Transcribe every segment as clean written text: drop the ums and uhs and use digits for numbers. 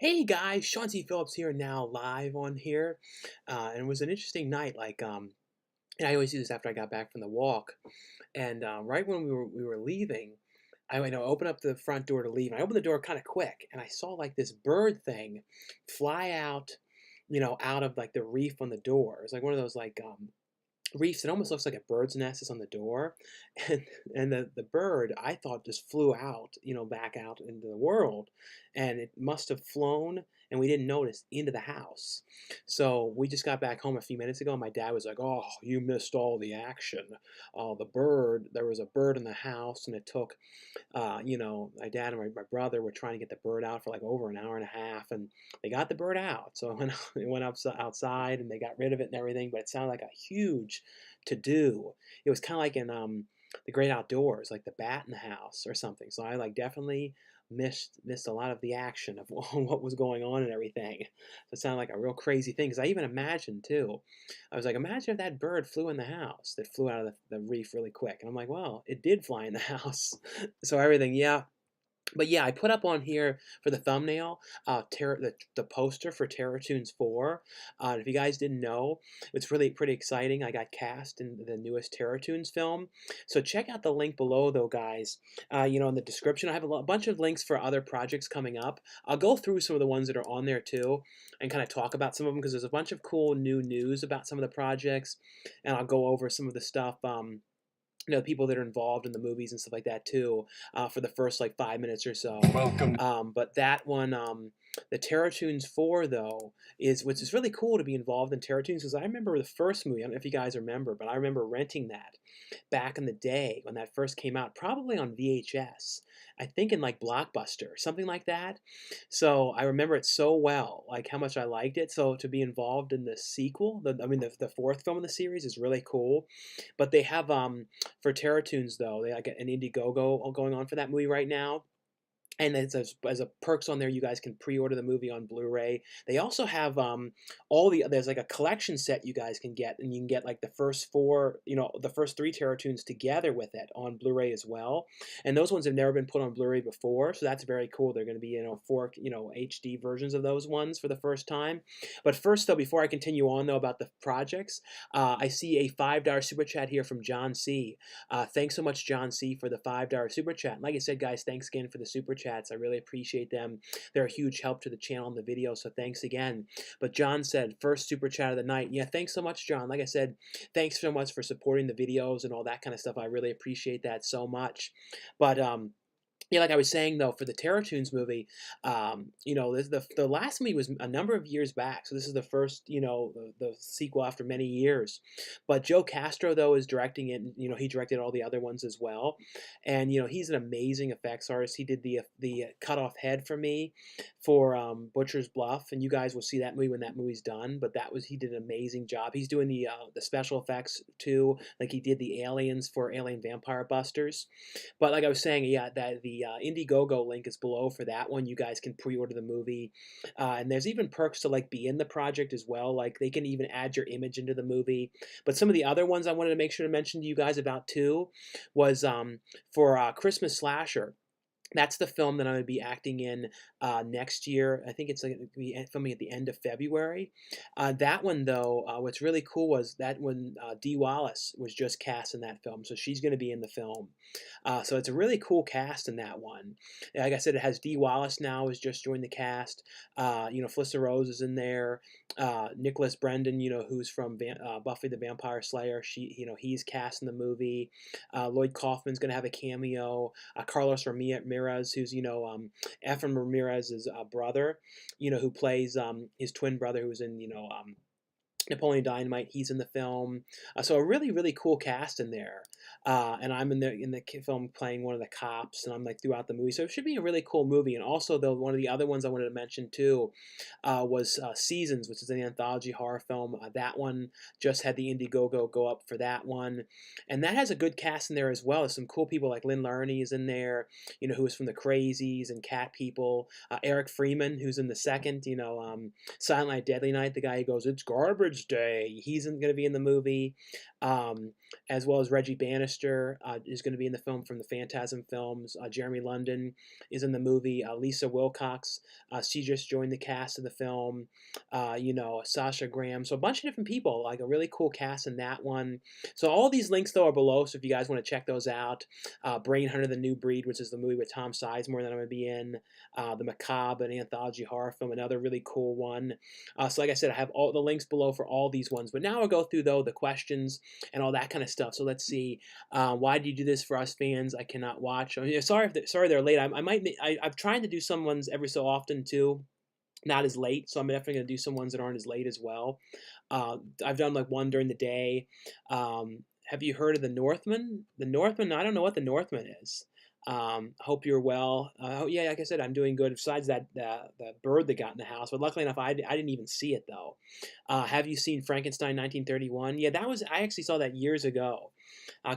Hey guys, Sean C. Phillips here now live on here. And it was an interesting night. And I always do this after I got back from the walk. And right when we were leaving, I opened up the front door to leave. And I opened the door kind of quick, and I saw like this bird thing fly out, out of like the reef on the door. It's like one of those reefs. It almost looks like a bird's nest is on the door, and the bird I thought just flew out, back out into the world, and it must have flown, and we didn't notice, into the house. So we just got back home a few minutes ago, and my dad was like, "Oh, you missed all the action. There was a bird in the house, and it took, my dad and my brother were trying to get the bird out for like over an hour and a half, and they got the bird out. So it went up outside, and they got rid of it and everything. But it sounded like a huge to do. It was kind of like in the Great Outdoors, like the bat in the house or something. So I like definitely missed a lot of the action of what was going on and everything. So it sounded like a real crazy thing, because I even imagined too. I was like, imagine if that bird flew in the house, that flew out of the reef really quick. And I'm like, well, it did fly in the house. So everything, yeah. But yeah, I put up on here for the thumbnail, the poster for Terra Tunes 4. If you guys didn't know, it's really pretty exciting. I got cast in the newest Terra Tunes film. So check out the link below, though, guys. In the description, I have a bunch of links for other projects coming up. I'll go through some of the ones that are on there, too, and kind of talk about some of them, because there's a bunch of cool new news about some of the projects, and I'll go over some of the stuff. People that are involved in the movies and stuff like that too, for the first like 5 minutes or so. Welcome. But that one, the Terra Tunes 4 though, is which is really cool to be involved in Terra Tunes, because I remember the first movie. I don't know if you guys remember, but I remember renting that back in the day when that first came out, probably on VHS. I think in like Blockbuster, something like that. So I remember it so well, like how much I liked it. So to be involved in the sequel, the fourth film in the series is really cool. But they have for Terra Tunes, though, they like an Indiegogo going on for that movie right now. And as a perks on there, you guys can pre-order the movie on Blu-ray. They also have there's like a collection set you guys can get, and you can get like the first four, the first three Terra Tunes together with it on Blu-ray as well. And those ones have never been put on Blu-ray before, so that's very cool. They're going to be four HD versions of those ones for the first time. But first, though, before I continue on though about the projects, I see a $5 super chat here from John C. Thanks so much, John C, for the $5 super chat. And like I said, guys, thanks again for the super chats. I really appreciate them. They're a huge help to the channel and the video, so thanks again. But John said, first super chat of the night. Yeah, thanks so much, John. Like I said, thanks so much for supporting the videos and all that kind of stuff. I really appreciate that so much. But yeah, like I was saying though, for the Terra Tunes movie, the last movie was a number of years back, so this is the first, the sequel after many years. But Joe Castro though is directing it. And, he directed all the other ones as well, and he's an amazing effects artist. He did the cut off head for me for Butcher's Bluff, and you guys will see that movie when that movie's done. But he did an amazing job. He's doing the special effects too, like he did the aliens for Alien Vampire Busters. But like I was saying, yeah, that the Indiegogo link is below for that one. You guys can pre-order the movie, and there's even perks to like be in the project as well. Like they can even add your image into the movie. But some of the other ones I wanted to make sure to mention to you guys about too was for Christmas Slasher. That's the film that I'm going to be acting in next year. I think it's going to be filming at the end of February. That one, though, what's really cool was that when Dee Wallace was just cast in that film, so she's going to be in the film. So it's a really cool cast in that one. Like I said, it has Dee Wallace now has just joined the cast. Felissa Rose is in there. Nicholas Brendan, who's from Buffy the Vampire Slayer, he's cast in the movie. Lloyd Kaufman's going to have a cameo. Carlos Ramirez, who's Efren Ramirez's brother, who plays his twin brother, who was in Napoleon Dynamite. He's in the film, so a really really cool cast in there. And I'm in the film playing one of the cops, and I'm like throughout the movie. So it should be a really cool movie. And also, though, one of the other ones I wanted to mention too was Seasons, which is an anthology horror film. That one just had the Indiegogo go up for that one, and that has a good cast in there as well. There's some cool people like Lynn Larney is in there, who is from the Crazies and Cat People. Eric Freeman, who's in the second, Silent Night, Deadly Night, the guy who goes, "It's garbage Thursday. He's going to be in the movie, um, as well as Reggie Bannister is going to be in the film from the Phantasm films. Jeremy London is in the movie. Lisa Wilcox, she just joined the cast of the film. Sasha Graham. So a bunch of different people, like a really cool cast in that one. So all these links though are below. So if you guys want to check those out, Brain Hunter: The New Breed, which is the movie with Tom Sizemore that I'm going to be in. The Macabre, an anthology horror film, another really cool one. So like I said, I have all the links below for all these ones. But now I'll go through though the questions and all that kind of stuff. So let's see. Why do you do this for us fans? I cannot watch. I mean, sorry they're late. I'm trying to do some ones every so often too. Not as late, so I'm definitely going to do some ones that aren't as late as well. I've done like one during the day. Have you heard of the Northman? The Northman, I don't know what the Northman is. Hope you're well. Oh yeah, like I said, I'm doing good. Besides that, the bird that got in the house, but luckily enough, I didn't even see it though. Have you seen Frankenstein 1931? Yeah, I actually saw that years ago.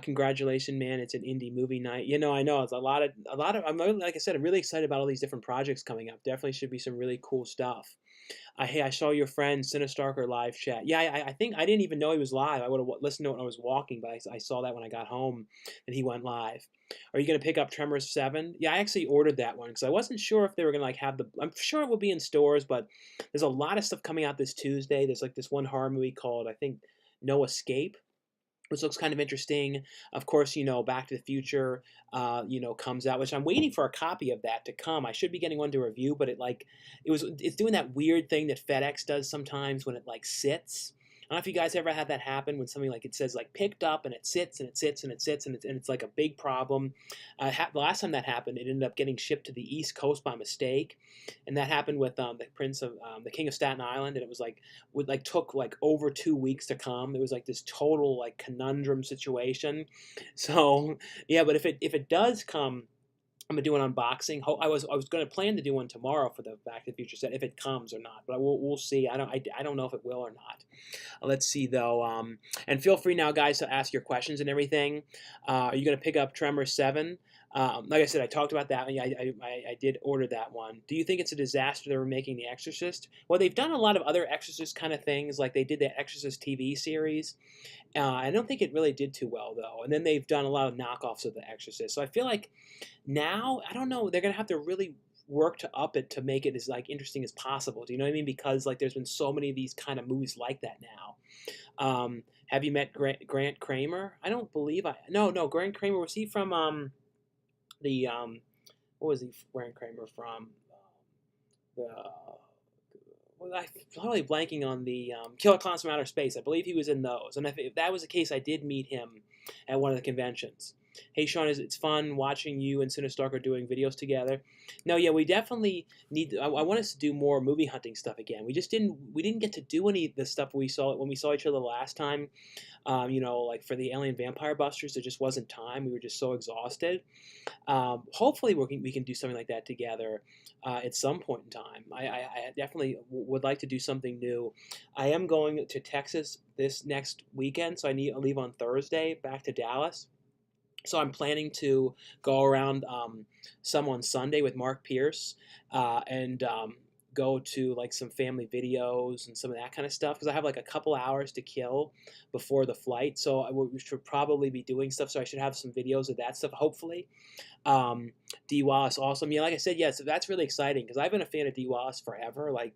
Congratulations, man! It's an indie movie night. I know it's a lot of. Like I said, I'm really excited about all these different projects coming up. Definitely should be some really cool stuff. Hey, I saw your friend Sinistarker live chat. Yeah, I think I didn't even know he was live. I would have listened to it when I was walking, but I saw that when I got home and he went live. Are you going to pick up Tremors 7? Yeah, I actually ordered that one because I wasn't sure if they were going to like have the. I'm sure it will be in stores, but there's a lot of stuff coming out this Tuesday. There's like this one horror movie called I think No Escape, which looks kind of interesting. Of course, Back to the Future, comes out, which I'm waiting for a copy of that to come. I should be getting one to review, but it's doing that weird thing that FedEx does sometimes when it like sits. I don't know if you guys ever had that happen when something like it says like picked up and it sits and it sits and it sits and it's like a big problem. The last time that happened, it ended up getting shipped to the East Coast by mistake, and that happened with the King of Staten Island, and it was like took like over 2 weeks to come. It was like this total like conundrum situation. So yeah, but if it does come, I'm gonna do an unboxing. I was gonna plan to do one tomorrow for the Back to the Future set if it comes or not, but we'll see. I don't know if it will or not. Let's see though. And feel free now, guys, to ask your questions and everything. Are you gonna pick up Tremor 7? Like I said, I talked about that. I did order that one. Do you think it's a disaster they're making The Exorcist? Well, they've done a lot of other Exorcist kind of things, like they did the Exorcist TV series. I don't think it really did too well though. And then they've done a lot of knockoffs of The Exorcist. So I feel like now I don't know. They're gonna have to really work to up it to make it as like interesting as possible. Do you know what I mean? Because like there's been so many of these kind of movies like that now. Have you met Grant Kramer? I don't believe I. No. Grant Kramer, was he from the what was he Grant Kramer from? The well, I'm probably blanking on the Killer Clowns from Outer Space. I believe he was in those. And if that was the case, I did meet him at one of the conventions. Hey, Sean, it's fun watching you and Sinistarker doing videos together. No, yeah, we definitely need. I want us to do more movie hunting stuff again. We didn't get to do any of the stuff we saw when we saw each other last time. Like for the Alien Vampire Busters, there just wasn't time. We were just so exhausted. Hopefully, we can do something like that together at some point in time. I definitely would like to do something new. I am going to Texas this next weekend, so I leave on Thursday back to Dallas. So I'm planning to go around some on Sunday with Mark Pierce and go to like some family videos and some of that kind of stuff because I have like a couple hours to kill before the flight. So we should probably be doing stuff. So I should have some videos of that stuff, hopefully. D. Wallace, awesome. Yeah, like I said, yes, that's really exciting because I've been a fan of D. Wallace forever. Like,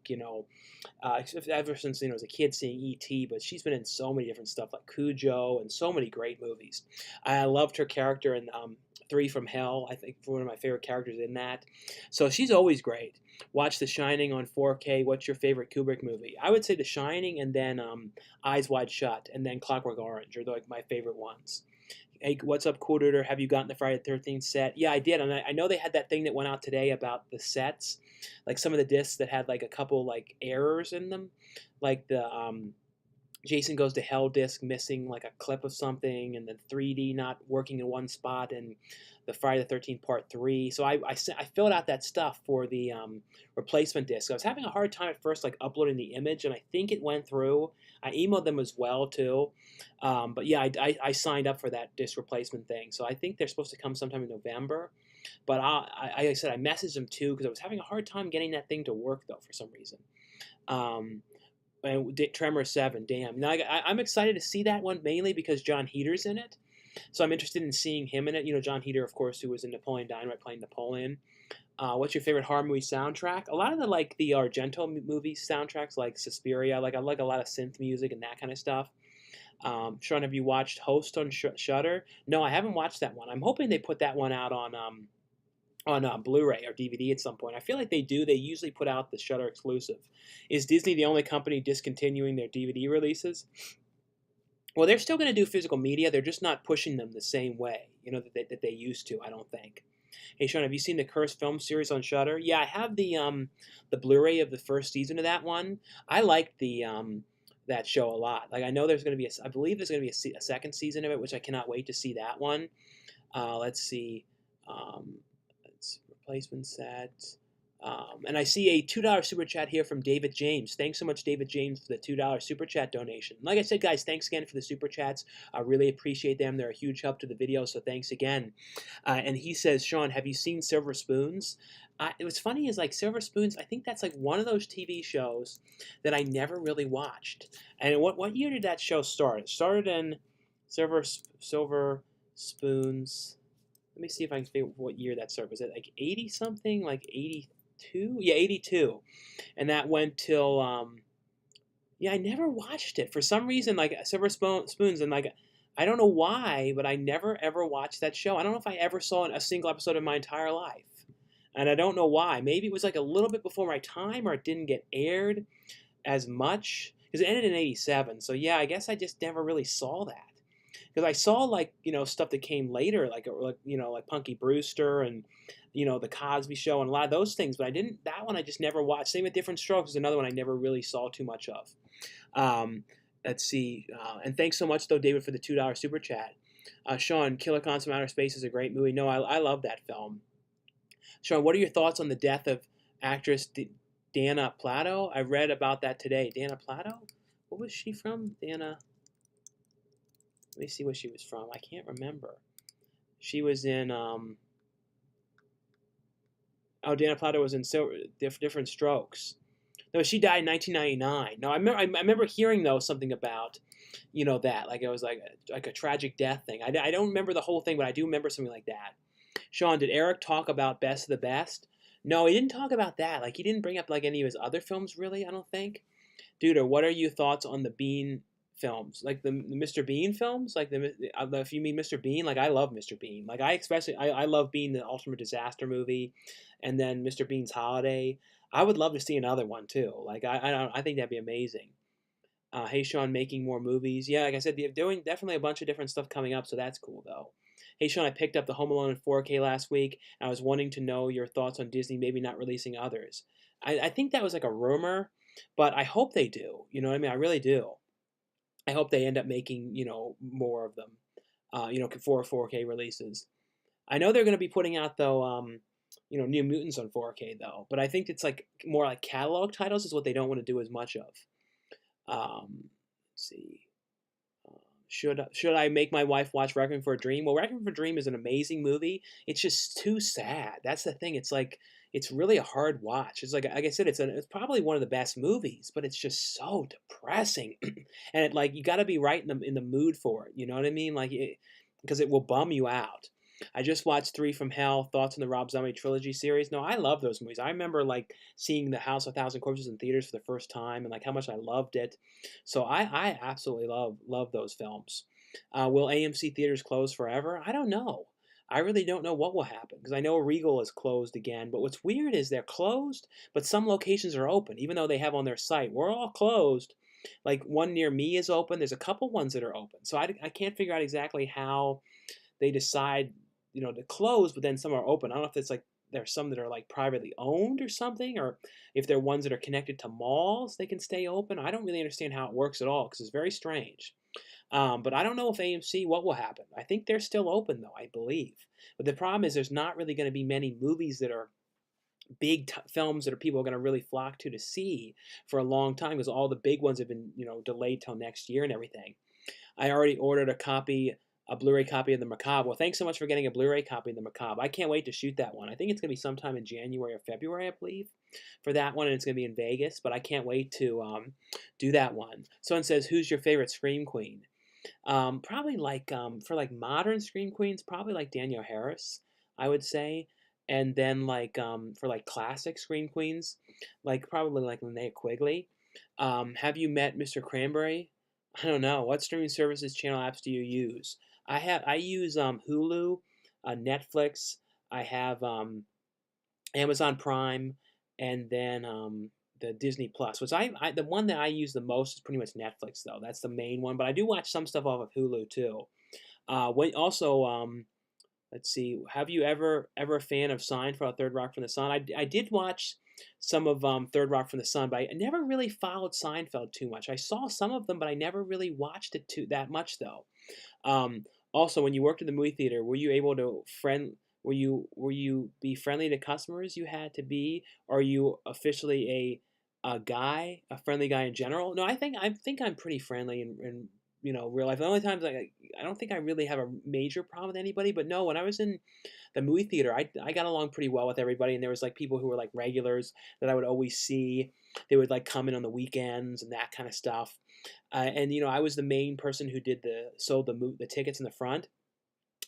ever since I was a kid seeing E.T., but she's been in so many different stuff like Cujo and so many great movies. I loved her character in Three from Hell. I think one of my favorite characters in that. So she's always great. Watch The Shining on 4K. What's your favorite Kubrick movie? I would say The Shining and then Eyes Wide Shut and then Clockwork Orange are like my favorite ones. Hey, what's up, coolduder? Have you gotten the Friday the 13th set? Yeah, I did. And I know they had that thing that went out today about the sets. Like some of the discs that had like a couple like errors in them. Like the Jason Goes to Hell disc missing like a clip of something, and then 3D not working in one spot, and the Friday the 13th Part 3. So I filled out that stuff for the replacement disc. I was having a hard time at first like uploading the image, and I think it went through. I emailed them as well too. But yeah, I signed up for that disc replacement thing. So I think they're supposed to come sometime in November. But like I said, I messaged them too because I was having a hard time getting that thing to work though for some reason. And Tremor 7, damn. Now I'm excited to see that one mainly because John Heater's in it. So I'm interested in seeing him in it. You know, John Heater, of course, who was in Napoleon Dynamite playing Napoleon. What's your favorite horror movie soundtrack? A lot of the like the Argento movie soundtracks, like Suspiria. Like I like a lot of synth music and that kind of stuff. Sean, have you watched Host on Shudder? No, I haven't watched that one. I'm hoping they put that one out on Blu-ray or DVD at some point. I feel like they do. They usually put out the Shudder exclusive. Is Disney the only company discontinuing their DVD releases? Well, they're still going to do physical media. They're just not pushing them the same way, you know, that they used to. I don't think. Hey, Sean, have you seen the Cursed film series on Shudder? Yeah, I have the Blu-ray of the first season of that one. I liked the that show a lot. Like I know there's going to be I believe there's going to be a second season of it, which I cannot wait to see that one. Let's see. It's replacement set. And I see a $2 super chat here from David James. Thanks so much, David James, for the $2 super chat donation. Like I said, guys, thanks again for the super chats. I really appreciate them. They're a huge help to the video, so thanks again. And he says, Sean, have you seen Silver Spoons? What's funny is like Silver Spoons, I think that's like one of those TV shows that I never really watched. And what year did that show start? It started in Silver Spoons. Let me see if I can figure what year that started. Was it like 80 something? Like 82? Yeah, 82. And that went till yeah, I never watched it. For some reason, like Silver Spoons, and like I don't know why, but I never ever watched that show. I don't know if I ever saw a single episode in my entire life. And I don't know why. Maybe it was like a little bit before my time, or it didn't get aired as much. Because it ended in 87. So yeah, I guess I just never really saw that. Because I saw like, you know, stuff that came later, like you know, like Punky Brewster and, you know, the Cosby Show and a lot of those things. But I didn't, that one I just never watched. Same with Different Strokes is another one I never really saw too much of. Um, let's see. And thanks so much, though, David, for the $2 super chat. Sean, Killer Clowns from Outer Space is a great movie. No, I love that film. Sean, what are your thoughts on the death of actress Dana Plato? I read about that today. Dana Plato? What was she from? Dana. Let me see what she was from. I can't remember. She was in. Dana Plato was in Different Strokes. No, she died in 1999. No, I remember hearing though something about, you know, that like it was like a tragic death thing. I don't remember the whole thing, but I do remember something like that. Sean, did Eric talk about Best of the Best? No, he didn't talk about that. Like he didn't bring up like any of his other films really. I don't think. Dude, what are your thoughts on the Bean films, like the Mr. Bean films, like if you mean Mr. Bean, like I love Mr. Bean, like I love Bean the Ultimate Disaster movie, and then Mr. Bean's Holiday. I would love to see another one too. Like I think that'd be amazing. Hey Sean, making more movies. Yeah, like I said, they're doing definitely a bunch of different stuff coming up, so that's cool though. Hey Sean, I picked up the Home Alone in 4K last week. And I was wanting to know your thoughts on Disney maybe not releasing others. I think that was like a rumor, but I hope they do. You know what I mean? I really do. I hope they end up making, you know, more of them, you know, for 4K releases. I know they're going to be putting out though, you know, New Mutants on 4K though, but I think it's like more like catalog titles is what they don't want to do as much of. Let's see. Should I make my wife watch Requiem for a Dream? Well, Requiem for a Dream is an amazing movie. It's just too sad. That's the thing. It's like it's really a hard watch. It's like I said, it's probably one of the best movies, but it's just so depressing, and it like you got to be right in the mood for it. You know what I mean? Like because it will bum you out. I just watched Three from Hell. Thoughts on the Rob Zombie trilogy series? No, I love those movies. I remember like seeing The House of a Thousand Corpses in theaters for the first time, and like how much I loved it. So I absolutely love those films. Will AMC theaters close forever? I don't know. I really don't know what will happen because I know Regal is closed again. But what's weird is they're closed, but some locations are open, even though they have on their site we're all closed. Like one near me is open. There's a couple ones that are open. So I can't figure out exactly how they decide, you know, to close, but then some are open. I don't know if it's like there's some that are like privately owned or something, or if they're ones that are connected to malls, they can stay open. I don't really understand how it works at all because it's very strange. But I don't know if AMC, what will happen. I think they're still open though, I believe. But the problem is there's not really going to be many movies that are big films that are people are going to really flock to see for a long time because all the big ones have been, you know, delayed till next year and everything. I already ordered a copy a Blu-ray copy of the Macabre. Well, thanks so much for getting a Blu-ray copy of the Macabre. I can't wait to shoot that one. I think it's going to be sometime in January or February, I believe, for that one, and it's going to be in Vegas. But I can't wait to do that one. Someone says, "Who's your favorite Scream Queen?" Probably like for like modern Scream Queens, probably like Danielle Harris, I would say. And then like for like classic Scream Queens, like probably like Linnea Quigley. Have you met Mr. Cranberry? I don't know. What streaming services, channel apps do you use? I use Hulu, Netflix. I have Amazon Prime, and then the Disney Plus. Which the one that I use the most is pretty much Netflix though. That's the main one. But I do watch some stuff off of Hulu too. Also, let's see. Have you ever a fan of Seinfeld, Third Rock from the Sun? I did watch some of Third Rock from the Sun, but I never really followed Seinfeld too much. I saw some of them, but I never really watched it too that much though. Um, Also, when you worked at the movie theater, were you able to were you be friendly to customers you had to be? Or are you officially a friendly guy in general? No, I think I'm pretty friendly in real life. The only times I don't think I really have a major problem with anybody, but no, when I was in the movie theater, I got along pretty well with everybody, and there was like people who were like regulars that I would always see. They would like come in on the weekends and that kind of stuff. And I was the main person who sold the tickets in the front,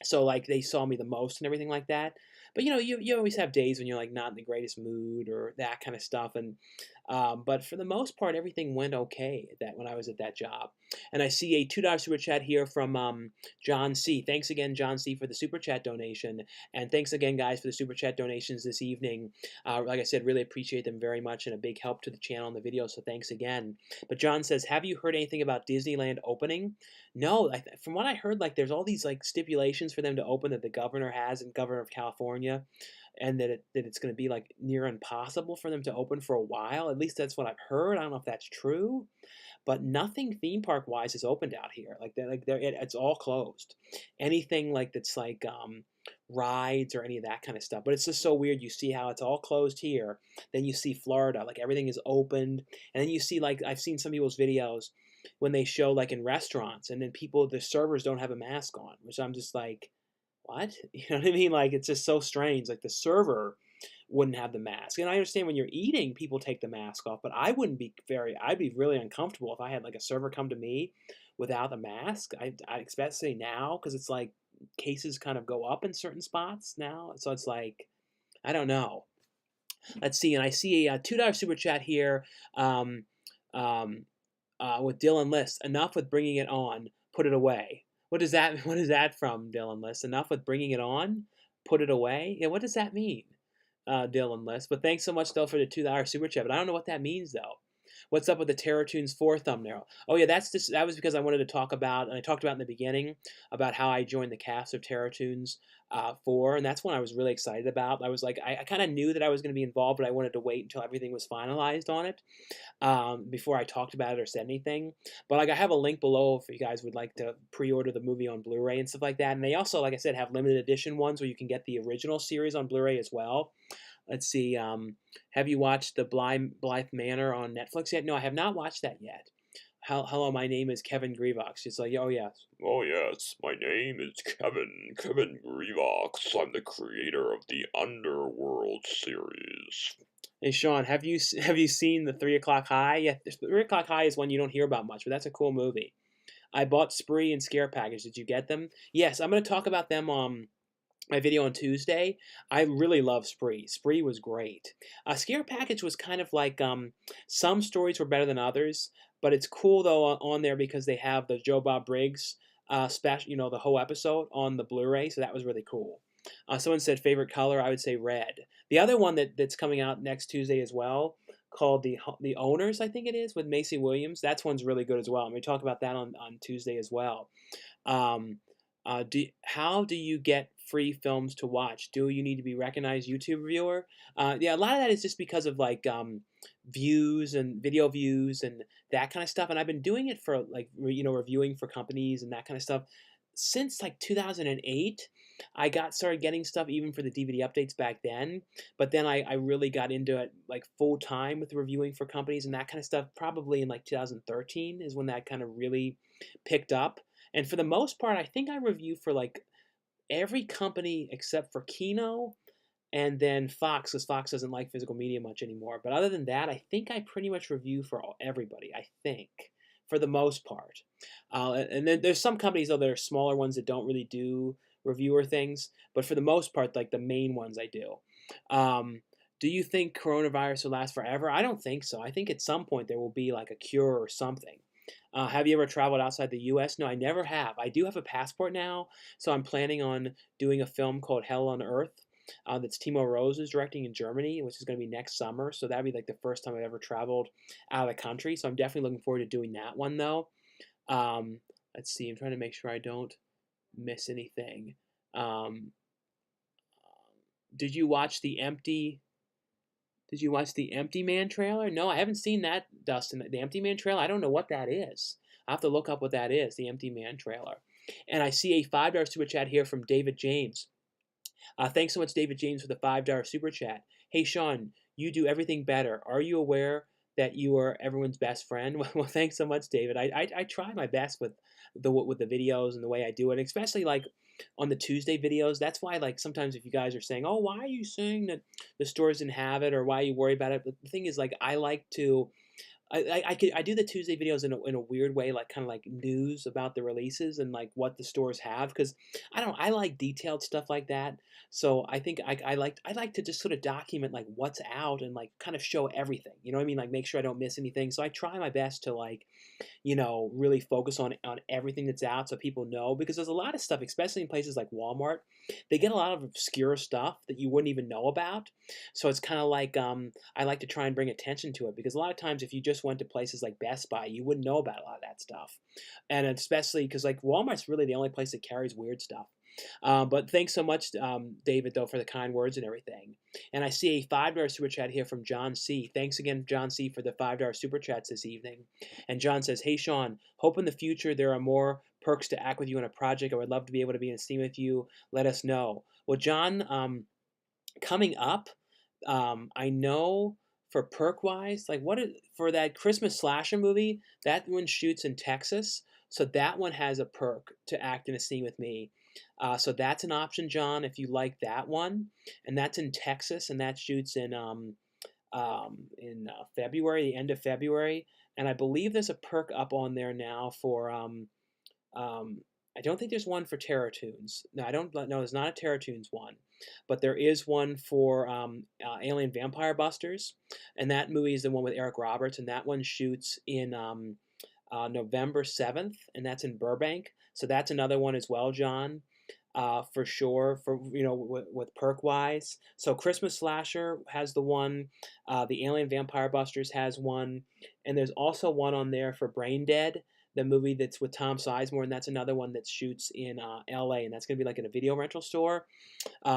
so like they saw me the most and everything like that. But you always have days when you're like not in the greatest mood or that kind of stuff. And but for the most part, everything went okay when I was at that job. And I see a $2 super chat here from John C. Thanks again, John C, for the super chat donation. And thanks again, guys, for the super chat donations this evening. Like I said, really appreciate them very much, and a big help to the channel and the video, so thanks again. But John says, have you heard anything about Disneyland opening? No, from what I heard, like there's all these like stipulations for them to open that the governor has, and governor of California, and that it's going to be like near impossible for them to open for a while. At least that's what I've heard. I don't know if that's true, but nothing theme park wise is opened out here. It's all closed. Anything like that's like rides or any of that kind of stuff. But it's just so weird. You see how it's all closed here, then you see Florida, like everything is opened, and then you see like I've seen some people's videos when they show like in restaurants, and then the servers don't have a mask on, which I'm just like, what? You know what I mean? Like, it's just so strange. Like, the server wouldn't have the mask. And I understand when you're eating, people take the mask off, but I'd be really uncomfortable if I had like a server come to me without a mask. I especially now, because it's like cases kind of go up in certain spots now. So it's like, I don't know. Let's see. And I see a $2 super chat here um, with Dylan List. Enough with bringing it on. Put it away. What is that? What is that from, Dylan List? Enough with bringing it on. Put it away. Yeah, what does that mean, Dylan List? But thanks so much though for the $2 super chat. But I don't know what that means though. What's up with the Tera Tunes 4 thumbnail? Oh yeah, that was because I wanted to talk about, and I talked about in the beginning, about how I joined the cast of Tera Tunes 4, and that's one I was really excited about. I was like, I kind of knew that I was going to be involved, but I wanted to wait until everything was finalized on it before I talked about it or said anything. But like I have a link below if you guys would like to pre-order the movie on Blu-ray and stuff like that. And they also, like I said, have limited edition ones where you can get the original series on Blu-ray as well. Let's see. Have you watched the Blythe Manor on Netflix yet? No, I have not watched that yet. Hello, my name is Kevin Grevox. It's like, oh yes. Oh yes, my name is Kevin Grevox. I'm the creator of the Underworld series. Hey Sean, have you seen the 3 o'clock High? Yeah, the 3 o'clock High is one you don't hear about much, but that's a cool movie. I bought Spree and Scare Package. Did you get them? Yes, I'm going to talk about them my video on Tuesday. I really love Spree. Spree was great. Scare Package was kind of like some stories were better than others, but it's cool though on there because they have the Joe Bob Briggs special, the whole episode on the Blu-ray, so that was really cool. Someone said favorite color. I would say red. The other one that's coming out next Tuesday as well, called the Owners, I think it is, with Macy Williams. That one's really good as well. I'm going to talk about that on Tuesday as well. Um, how do you get free films to watch? Do you need to be recognized YouTube viewer? Yeah, a lot of that is just because of like views and video views and that kind of stuff. And I've been doing it for like reviewing for companies and that kind of stuff since like 2008. I started getting stuff even for the DVD updates back then, but then I really got into it like full time with reviewing for companies and that kind of stuff. Probably in like 2013 is when that kind of really picked up. And for the most part, I think I review for like every company except for Kino and then Fox, because Fox doesn't like physical media much anymore. But other than that, I think I pretty much review for everybody. I think for the most part. And then there's some companies though that are smaller ones that don't really do reviewer things. But for the most part, like the main ones, I do. Um, do you think coronavirus will last forever? I don't think so. I think at some point there will be like a cure or something. Have you ever traveled outside the U.S.? No, I never have. I do have a passport now, so I'm planning on doing a film called Hell on Earth that's Timo Rose is directing in Germany, which is going to be next summer. So that'd be like the first time I've ever traveled out of the country. So I'm definitely looking forward to doing that one though. Um, let's see. I'm trying to make sure I don't miss anything. Um, did you watch the Empty? Did you watch the Empty Man trailer? No, I haven't seen that, Dustin. The Empty Man trailer. I don't know what that is. I have to look up what that is. The Empty Man trailer. And I see a $5 super chat here from David James. Thanks so much, David James, for the $5 super chat. Hey, Sean, you do everything better. Are you aware that you are everyone's best friend? Well, thanks so much, David. I try my best with the videos and the way I do it, especially like on the Tuesday videos. That's why like sometimes if you guys are saying, oh, why are you saying that the stores didn't have it or why you worry about it? But the thing is like I like to I do the Tuesday videos in a weird way, like kind of like news about the releases and like what the stores have, because I like detailed stuff like that. So I think I like to just sort of document like what's out and like kind of show everything. You know what I mean? Like make sure I don't miss anything. So I try my best to like really focus on everything that's out so people know, because there's a lot of stuff, especially in places like Walmart. They get a lot of obscure stuff that you wouldn't even know about. So it's kind of like I like to try and bring attention to it, because a lot of times if you just went to places like Best Buy, you wouldn't know about a lot of that stuff. And especially because like Walmart's really the only place that carries weird stuff. But thanks so much, David, though, for the kind words and everything. And I see a $5 super chat here from John C. Thanks again, John C., for the $5 super chats this evening. And John says, hey, Sean, hope in the future there are more perks to act with you on a project. I would love to be able to be in a scene with you. Let us know. Well, John, coming up, I know for perk wise, like for that Christmas slasher movie, that one shoots in Texas. So that one has a perk to act in a scene with me. So that's an option, John, if you like that one. And that's in Texas, and that shoots in February, the end of February. And I believe there's a perk up on there now for um, I don't think there's one for Terra Tunes. No, I don't. No, there's not a Terra Tunes one, but there is one for Alien Vampire Busters, and that movie is the one with Eric Roberts, and that one shoots in November 7th, and that's in Burbank. So that's another one as well, John, for sure. For with perk wise, so Christmas Slasher has the one, the Alien Vampire Busters has one, and there's also one on there for Brain Dead, the movie that's with Tom Sizemore, and that's another one that shoots in L.A. and that's going to be like in a video rental store.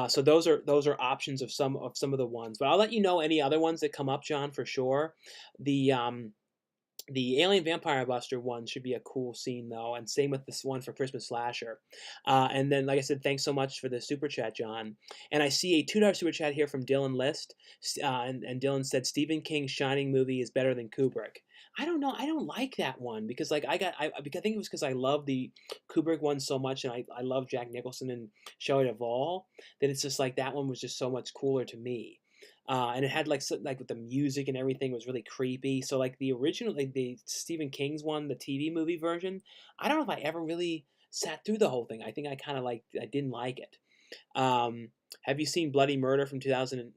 So those are options of some of the ones, but I'll let you know any other ones that come up, John, for sure. The the Alien Vampire Buster one should be a cool scene though, and same with this one for Christmas Slasher. And then, like I said, thanks so much for the super chat, John. And I see a $2 super chat here from Dylan List, and Dylan said Stephen King's Shining movie is better than Kubrick. I don't know. I don't like that one because like because I think it was because I love the Kubrick one so much, and I love Jack Nicholson and Shelley Duvall, that it's just like that one was just so much cooler to me. And it had like with the music and everything was really creepy. So like the original, like the Stephen King's one, the TV movie version, I don't know if I ever really sat through the whole thing. I think I didn't like it. Have you seen Bloody Murder from 2000?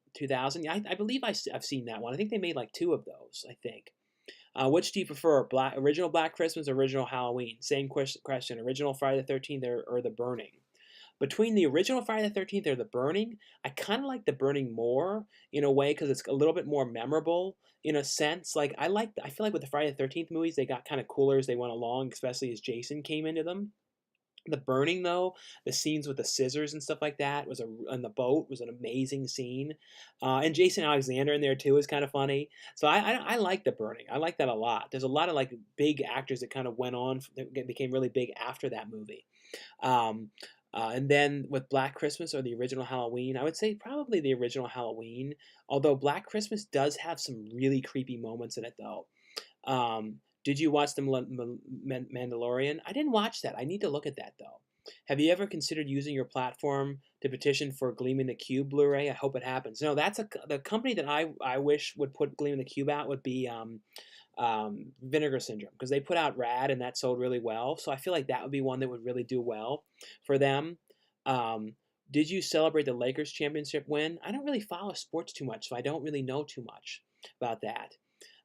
Yeah, I believe I've seen that one. I think they made like two of those, I think. Which do you prefer, original Black Christmas, original Halloween? Same question. Original Friday the 13th or The Burning? Between the original Friday the 13th or The Burning, I kind of like The Burning more in a way because it's a little bit more memorable in a sense. Like I feel like with the Friday the 13th movies, they got kind of cooler as they went along, especially as Jason came into them. The Burning, though, the scenes with the scissors and stuff like that was on the boat was an amazing scene, and Jason Alexander in there too is kind of funny. So I like The Burning. I like that a lot. There's a lot of like big actors that kind of went on that became really big after that movie. Um, and then with Black Christmas or the original Halloween, I would say probably the original Halloween. Although Black Christmas does have some really creepy moments in it, though. Um, Did you watch the Mandalorian? I didn't watch that. I need to look at that though. Have you ever considered using your platform to petition for Gleaming the Cube Blu-ray? I hope it happens. No, that's the company that I wish would put Gleaming the Cube out would be Vinegar Syndrome, because they put out Rad and that sold really well. So I feel like that would be one that would really do well for them. Um, did you celebrate the Lakers championship win? I don't really follow sports too much, so I don't really know too much about that.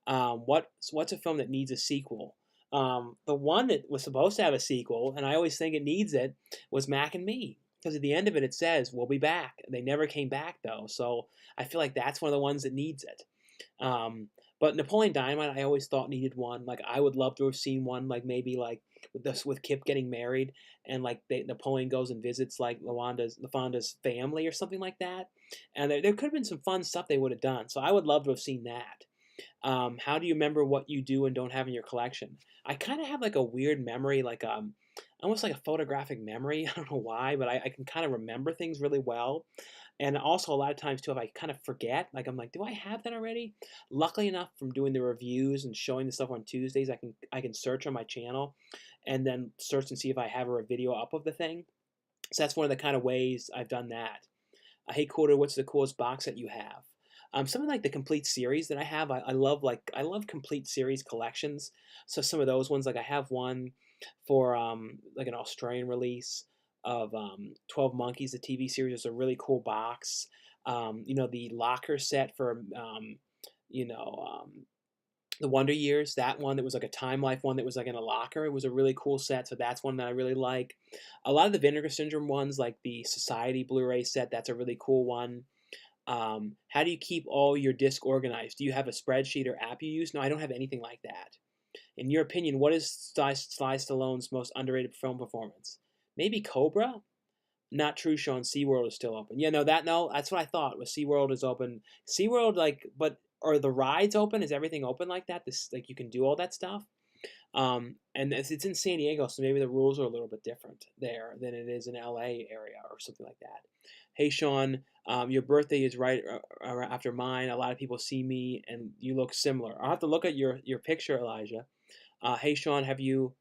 What's a film that needs a sequel? The one that was supposed to have a sequel, and I always think it needs it, was Mac and Me. Because at the end of it, it says, we'll be back. They never came back, though. So I feel like that's one of the ones that needs it. But Napoleon Dynamite, I always thought needed one. Like, I would love to have seen one, like, maybe, like, with Kip getting married, and, like, Napoleon goes and visits, like, LaFonda's family or something like that. And there could have been some fun stuff they would have done. So I would love to have seen that. How do you remember what you do and don't have in your collection? I kind of have like a weird memory, like almost like a photographic memory. I don't know why, but I can kind of remember things really well. And also a lot of times too, if I kind of forget, like I'm like, do I have that already? Luckily enough, from doing the reviews and showing the stuff on Tuesdays, I can search on my channel, and then search and see if I have a video up of the thing. So that's one of the kind of ways I've done that. Hey Quarter, what's the coolest box set you have? Something like the complete series that I have. I love complete series collections. So some of those ones, like I have one for like an Australian release of 12 Monkeys, the TV series. It's a really cool box. The locker set for you know the Wonder Years, that one that was like a Time Life one that was like in a locker. It was a really cool set, so that's one that I really like. A lot of the Vinegar Syndrome ones, like the Society Blu-ray set, that's a really cool one. How do you keep all your disc organized? Do you have a spreadsheet or app you use? No, I don't have anything like that. In your opinion, what is Sly Stallone's most underrated film performance? Maybe Cobra? Not true, Sean. SeaWorld is still open. Yeah, no, that's what I thought. Was SeaWorld is open. SeaWorld, like, but are the rides open? Is everything open like that? Like, you can do all that stuff? And it's in San Diego, so maybe the rules are a little bit different there than it is in LA area or something like that. Hey, Sean, your birthday is right after mine. A lot of people see me, and you look similar. I'll have to look at your picture, Elijah. Hey, Sean, have you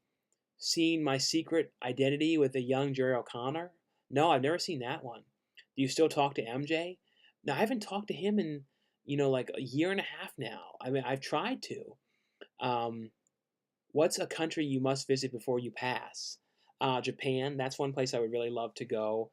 seen My Secret Identity with the young Jerry O'Connor? No, I've never seen that one. Do you still talk to MJ? No, I haven't talked to him in, like a year and a half now. I mean, I've tried to. Um, what's a country you must visit before you pass? Japan. That's one place I would really love to go.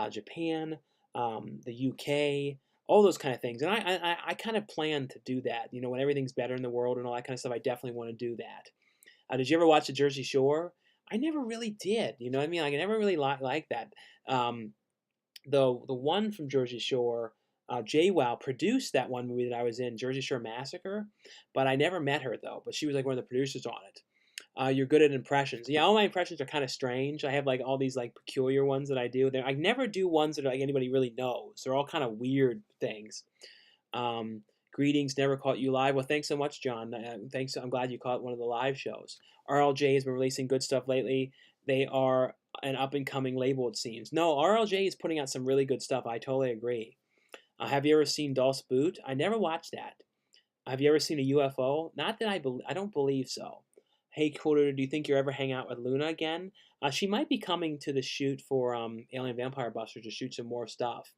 Japan, the UK, all those kind of things. And I kind of plan to do that. When everything's better in the world and all that kind of stuff, I definitely want to do that. Did you ever watch The Jersey Shore? I never really did. You know what I mean? Like, I never really like that. Um, the one from Jersey Shore, JWoww produced that one movie that I was in, Jersey Shore Massacre, but I never met her though. But she was like one of the producers on it. You're good at impressions. Yeah, all my impressions are kind of strange. I have like all these like peculiar ones that I do. I never do ones that like anybody really knows. They're all kind of weird things. Greetings, never caught you live. Well, thanks so much, John. Thanks. I'm glad you caught one of the live shows. RLJ has been releasing good stuff lately. They are an up and coming label, it seems. No, RLJ is putting out some really good stuff. I totally agree. Have you ever seen Dulce Boot? I never watched that. Have you ever seen a UFO? Not that I don't believe so. Hey, Quarter, do you think you'll ever hang out with Luna again? She might be coming to the shoot for Alien Vampire Busters to shoot some more stuff.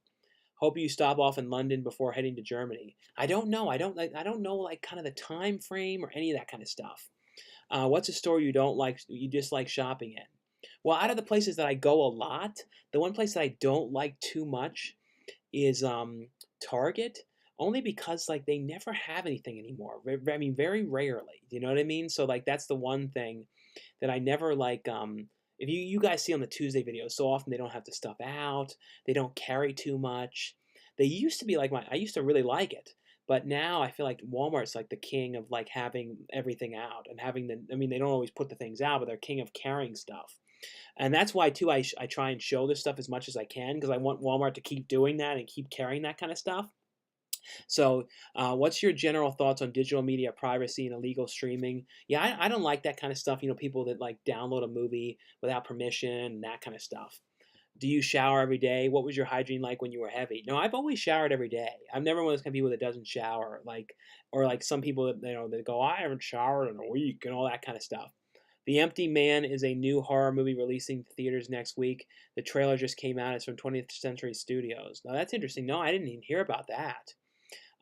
Hope you stop off in London before heading to Germany. I don't know. I don't know like kind of the time frame or any of that kind of stuff. What's a store you don't like? You dislike shopping in? Well, out of the places that I go a lot, the one place that I don't like too much is Target, only because like they never have anything anymore. I mean, very rarely. You know what I mean? So like that's the one thing that I never like. If you guys see on the Tuesday videos, so often they don't have the stuff out. They don't carry too much. They used to be like I used to really like it, but now I feel like Walmart's like the king of like having everything out and having the. I mean, they don't always put the things out, but they're king of carrying stuff. And that's why too I try and show this stuff as much as I can, because I want Walmart to keep doing that and keep carrying that kind of stuff. So, what's your general thoughts on digital media privacy and illegal streaming? Yeah, I don't like that kind of stuff. People that like download a movie without permission and that kind of stuff. Do you shower every day? What was your hygiene like when you were heavy? No, I've always showered every day. I'm never one of those kind of people that doesn't shower, like, or like some people that that go, I haven't showered in a week and all that kind of stuff. The Empty Man is a new horror movie releasing to theaters next week. The trailer just came out. It's from 20th Century Studios. Now that's interesting. No, I didn't even hear about that.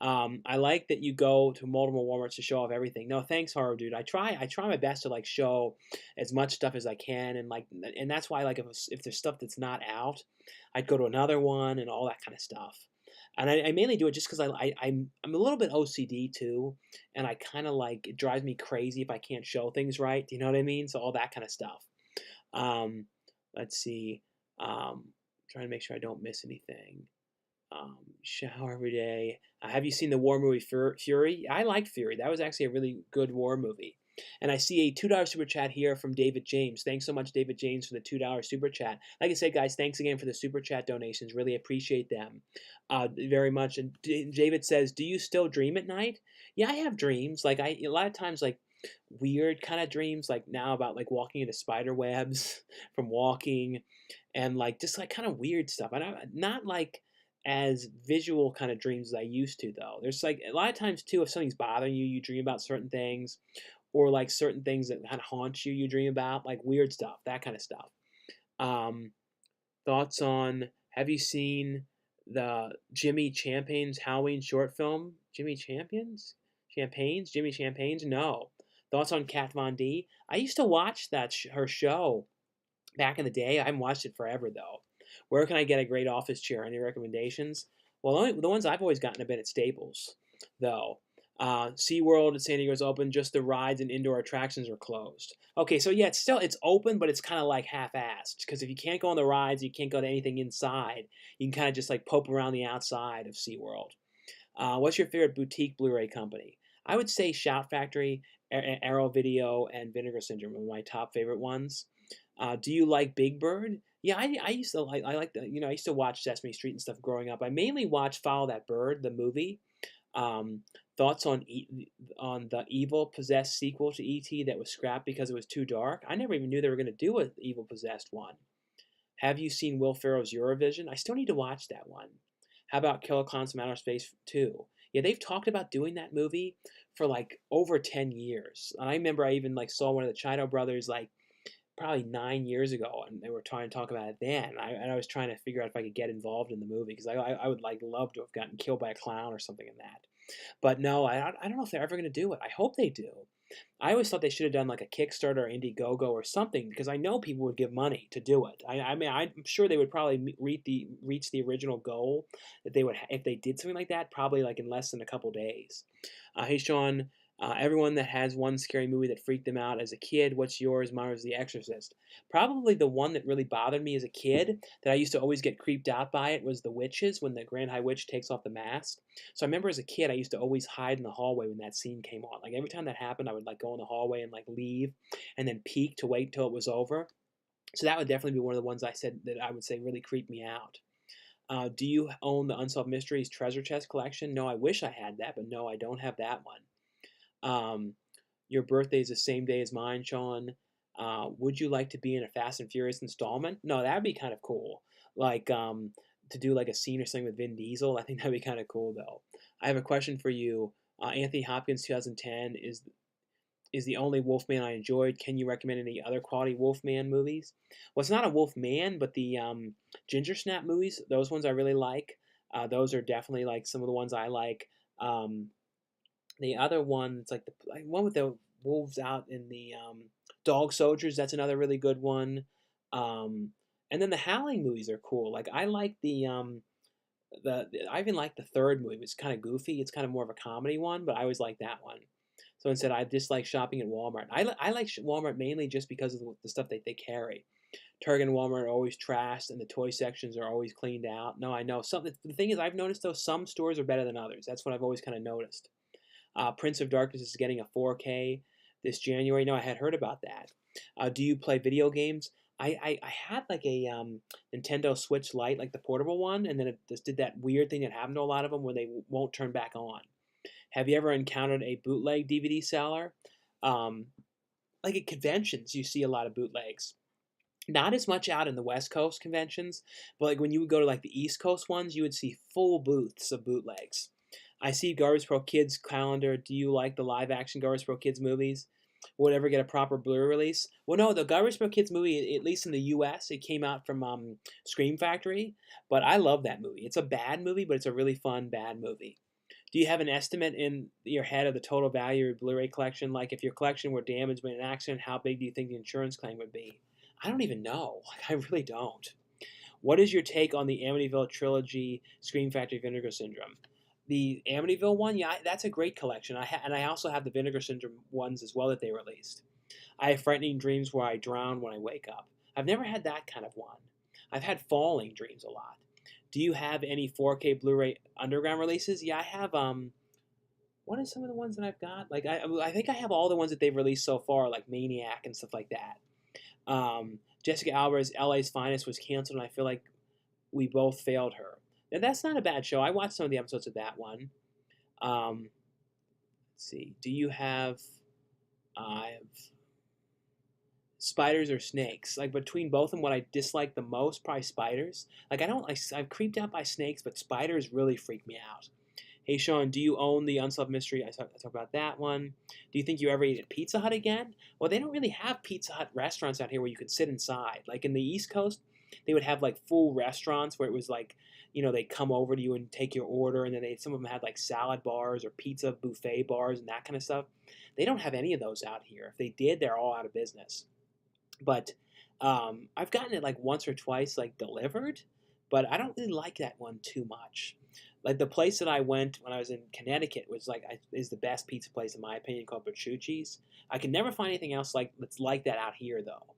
I like that you go to multiple Walmarts to show off everything. No, thanks, horror dude. I try my best to like show as much stuff as I can, and like, and that's why like if there's stuff that's not out, I'd go to another one and all that kind of stuff. And I mainly do it just because I'm a little bit OCD too, and I kind of like it drives me crazy if I can't show things right. Do you know what I mean? So all that kind of stuff. Um, let's see. Trying to make sure I don't miss anything. Shower every day. Have you seen the war movie Fury? I like Fury. That was actually a really good war movie. And I see a $2 super chat here from David James. Thanks so much, David James, for the $2 super chat. Like I said, guys, thanks again for the super chat donations. Really appreciate them very much. And David says, "Do you still dream at night?" Yeah, I have dreams. Like a lot of times, like weird kind of dreams. Like now about like walking into spider webs from walking, and like just like kind of weird stuff. And I not like as visual kind of dreams as I used to though. There's like a lot of times too if something's bothering you, you dream about certain things, or like certain things that kind of haunt you, you dream about like weird stuff, that kind of stuff. Um, Thoughts on have you seen the Jimmy Champagne's Halloween short film? Jimmy Champions? Champagne's? Jimmy Champagne's? No. Thoughts on Kat Von D? I used to watch that her show back in the day. I haven't watched it forever though. Where can I get a great office chair? Any recommendations? Well, only, the ones I've always gotten have been at Staples, though. SeaWorld at San Diego is open. Just the rides and indoor attractions are closed. Okay, so yeah, it's open, but it's kind of like half-assed because if you can't go on the rides, you can't go to anything inside. You can kind of just like poke around the outside of SeaWorld. What's your favorite boutique Blu-ray company? I would say Shout Factory, Arrow Video, and Vinegar Syndrome are my top favorite ones. Do you like Big Bird? Yeah, I used to like I like the I used to watch Sesame Street and stuff growing up. I mainly watched Follow That Bird, the movie. Um, Thoughts on on the Evil Possessed sequel to E.T. that was scrapped because it was too dark? I never even knew they were going to do an Evil Possessed one. Have you seen Will Ferrell's Eurovision? I still need to watch that one. How about Killer Clowns from Outer Space 2? Yeah, they've talked about doing that movie for like over 10 years. And I remember I even like saw one of the Chino brothers like probably 9 years ago, and they were trying to talk about it then. And I was trying to figure out if I could get involved in the movie because I would like love to have gotten killed by a clown or something in that. But no, I don't know if they're ever going to do it. I hope they do. I always thought they should have done like a Kickstarter or Indiegogo or something because I know people would give money to do it. I mean, I'm sure they would probably reach the original goal that they would if they did something like that, probably like in less than a couple days. Hey, Sean, everyone that has one scary movie that freaked them out as a kid, what's yours? Mine was The Exorcist. Probably the one that really bothered me as a kid that I used to always get creeped out by it was The Witches when the Grand High Witch takes off the mask. So I remember as a kid, I used to always hide in the hallway when that scene came on. Like every time that happened, I would like go in the hallway and like leave and then peek to wait until it was over. So that would definitely be one of the ones I said that I would say really creeped me out. Do you own the Unsolved Mysteries Treasure Chest collection? No, I wish I had that, but no, I don't have that one. Your birthday is the same day as mine, Sean. Would you like to be in a Fast and Furious installment? No, that'd be kind of cool. Like to do like a scene or something with Vin Diesel. I think that'd be kind of cool though. I have a question for you. Anthony Hopkins 2010 is the only Wolfman I enjoyed. Can you recommend any other quality Wolfman movies? Well, it's not a Wolfman, but the Ginger Snap movies, those ones I really like. Those are definitely like some of the ones I like. Um, the other one, it's like the like one with the wolves out in the Dog Soldiers. That's another really good one. Um, and then the Howling movies are cool. Like I like I even like the third movie. It's kind of goofy. It's kind of more of a comedy one, but I always like that one. So instead, I dislike shopping at Walmart. I like Walmart mainly just because of the stuff that they carry. Target and Walmart are always trashed, and the toy sections are always cleaned out. No, I know. The thing is, I've noticed though, some stores are better than others. That's what I've always kind of noticed. Prince of Darkness is getting a 4K this January. No, I had heard about that. Do you play video games? I had like a Nintendo Switch Lite, like the portable one, and then it just did that weird thing that happened to a lot of them where they won't turn back on. Have you ever encountered a bootleg DVD seller? Um, like at conventions, you see a lot of bootlegs. Not as much out in the West Coast conventions, but like when you would go to like the East Coast ones, you would see full booths of bootlegs. I see Garbage Pro Kids calendar. Do you like the live action Garbage Pro Kids movies? Would ever get a proper Blu-ray release? Well, no, the Garbage Pro Kids movie, at least in the U.S., it came out from Scream Factory, but I love that movie. It's a bad movie, but it's a really fun bad movie. Do you have an estimate in your head of the total value of your Blu-ray collection? Like, if your collection were damaged by an accident, how big do you think the insurance claim would be? I don't even know. Like, I really don't. What is your take on the Amityville trilogy, Scream Factory, Vinegar Syndrome? The Amityville one, yeah, that's a great collection. And I also have the Vinegar Syndrome ones as well that they released. I have frightening dreams where I drown when I wake up. I've never had that kind of one. I've had falling dreams a lot. Do you have any 4K Blu-ray underground releases? Yeah, I have. What are some of the ones that I've got? Like I think I have all the ones that they've released so far, like Maniac and stuff like that. Jessica Alba's LA's Finest was canceled, and I feel like we both failed her. Now, that's not a bad show. I watched some of the episodes of that one. Let's see. Do you have? I have spiders or snakes. Like between both of them, what I dislike the most, probably spiders. Like I don't. I'm creeped out by snakes, but spiders really freak me out. Hey Sean, do you own the Unsolved Mystery? I talked about that one. Do you think you ever eat at Pizza Hut again? Well, they don't really have Pizza Hut restaurants out here where you can sit inside. Like in the East Coast, they would have like full restaurants where it was like, they come over to you and take your order, and then some of them had like salad bars or pizza buffet bars and that kind of stuff. They don't have any of those out here. If they did, they're all out of business. But I've gotten it like once or twice, like delivered, but I don't really like that one too much. Like the place that I went when I was in Connecticut was like is the best pizza place in my opinion, called Bertucci's. I can never find anything else that's like that out here though.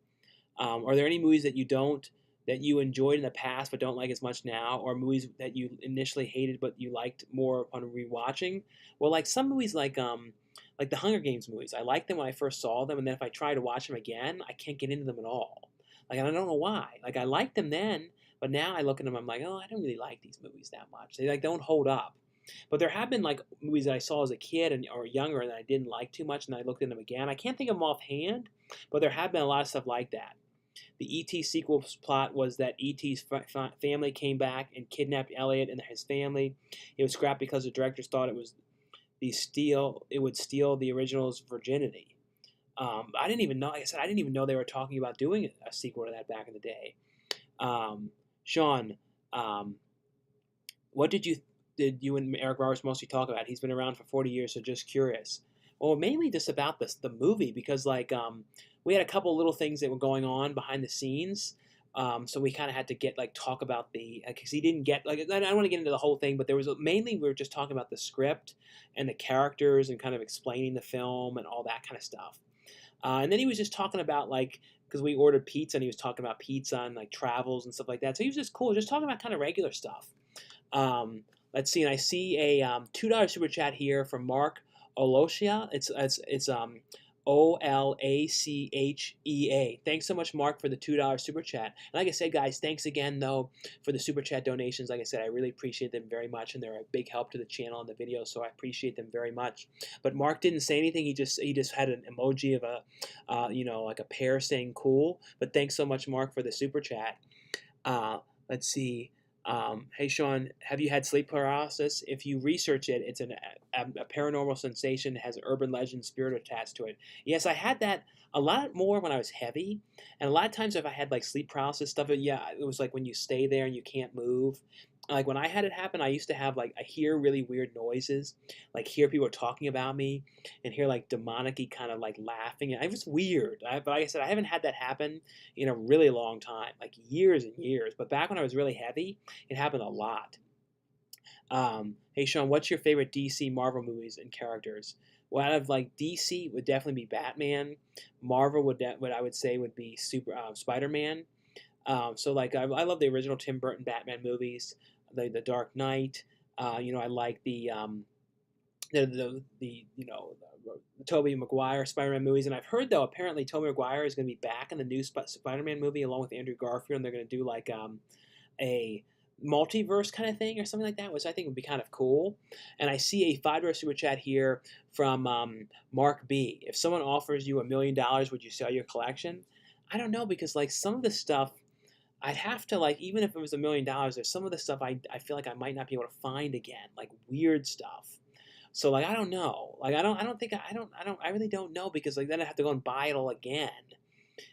Are there any movies that you enjoyed in the past but don't like as much now, or movies that you initially hated but you liked more upon rewatching? Well, like some movies like the Hunger Games movies. I liked them when I first saw them, and then if I try to watch them again, I can't get into them at all. Like I don't know why. Like I liked them then, but now I look at them, I'm like, oh, I don't really like these movies that much. They like don't hold up. But there have been like movies that I saw as a kid or younger that I didn't like too much, and I looked at them again. I can't think of them offhand, but there have been a lot of stuff like that. The E.T. sequel plot was that E.T.'s family came back and kidnapped Elliot and his family. It was scrapped because the directors thought it would steal the original's virginity. I didn't even know. Like I said, I didn't even know they were talking about doing a sequel to that back in the day. Sean, um, what did you and Eric Roberts mostly talk about? He's been around for 40 years, so just curious. Well, mainly just about the movie because we had a couple little things that were going on behind the scenes. So we kind of had to talk about because he didn't get I don't want to get into the whole thing, but there was mainly we were just talking about the script and the characters and kind of explaining the film and all that kind of stuff. And then he was just talking about because we ordered pizza and he was talking about pizza and like travels and stuff like that. So he was just cool, just talking about kind of regular stuff. Um, let's see, and I see a $2 super chat here from Mark Oloshia. It's Olachea. Thanks so much, Mark, for the $2 super chat. And like I said, guys, thanks again though for the super chat donations. Like I said, I really appreciate them very much, and they're a big help to the channel and the video, so I appreciate them very much. But Mark didn't say anything. He just had an emoji of like a pear saying cool. But thanks so much, Mark, for the super chat. Let's see. Hey Sean, have you had sleep paralysis? If you research it, it's a paranormal sensation that has an urban legend spirit attached to it. Yes, I had that a lot more when I was heavy, and a lot of times if I had like sleep paralysis stuff, yeah, it was like when you stay there and you can't move. Like when I had it happen, I used to have I hear really weird noises, like hear people talking about me, and hear like demonic-y kind of like laughing. It was weird. But like I said, I haven't had that happen in a really long time, like years and years. But back when I was really heavy, it happened a lot. Hey Sean, what's your favorite DC Marvel movies and characters? Well, out of DC would definitely be Batman. Marvel what I would say would be Spider-Man. So I love the original Tim Burton Batman movies, the Dark Knight. I like the Tobey Maguire Spider-Man movies, and I've heard though apparently Tobey Maguire is going to be back in the new Spider-Man movie along with Andrew Garfield, and they're going to do a multiverse kind of thing or something like that, which I think would be kind of cool. And I see a $5 super chat here from Mark B. If someone offers you $1 million, would you sell your collection? I don't know because like some of the stuff I'd have to like even if it was $1 million, there's some of the stuff I feel like I might not be able to find again, like weird stuff. So like I don't know. Like I don't think I really don't know because like then I have to go and buy it all again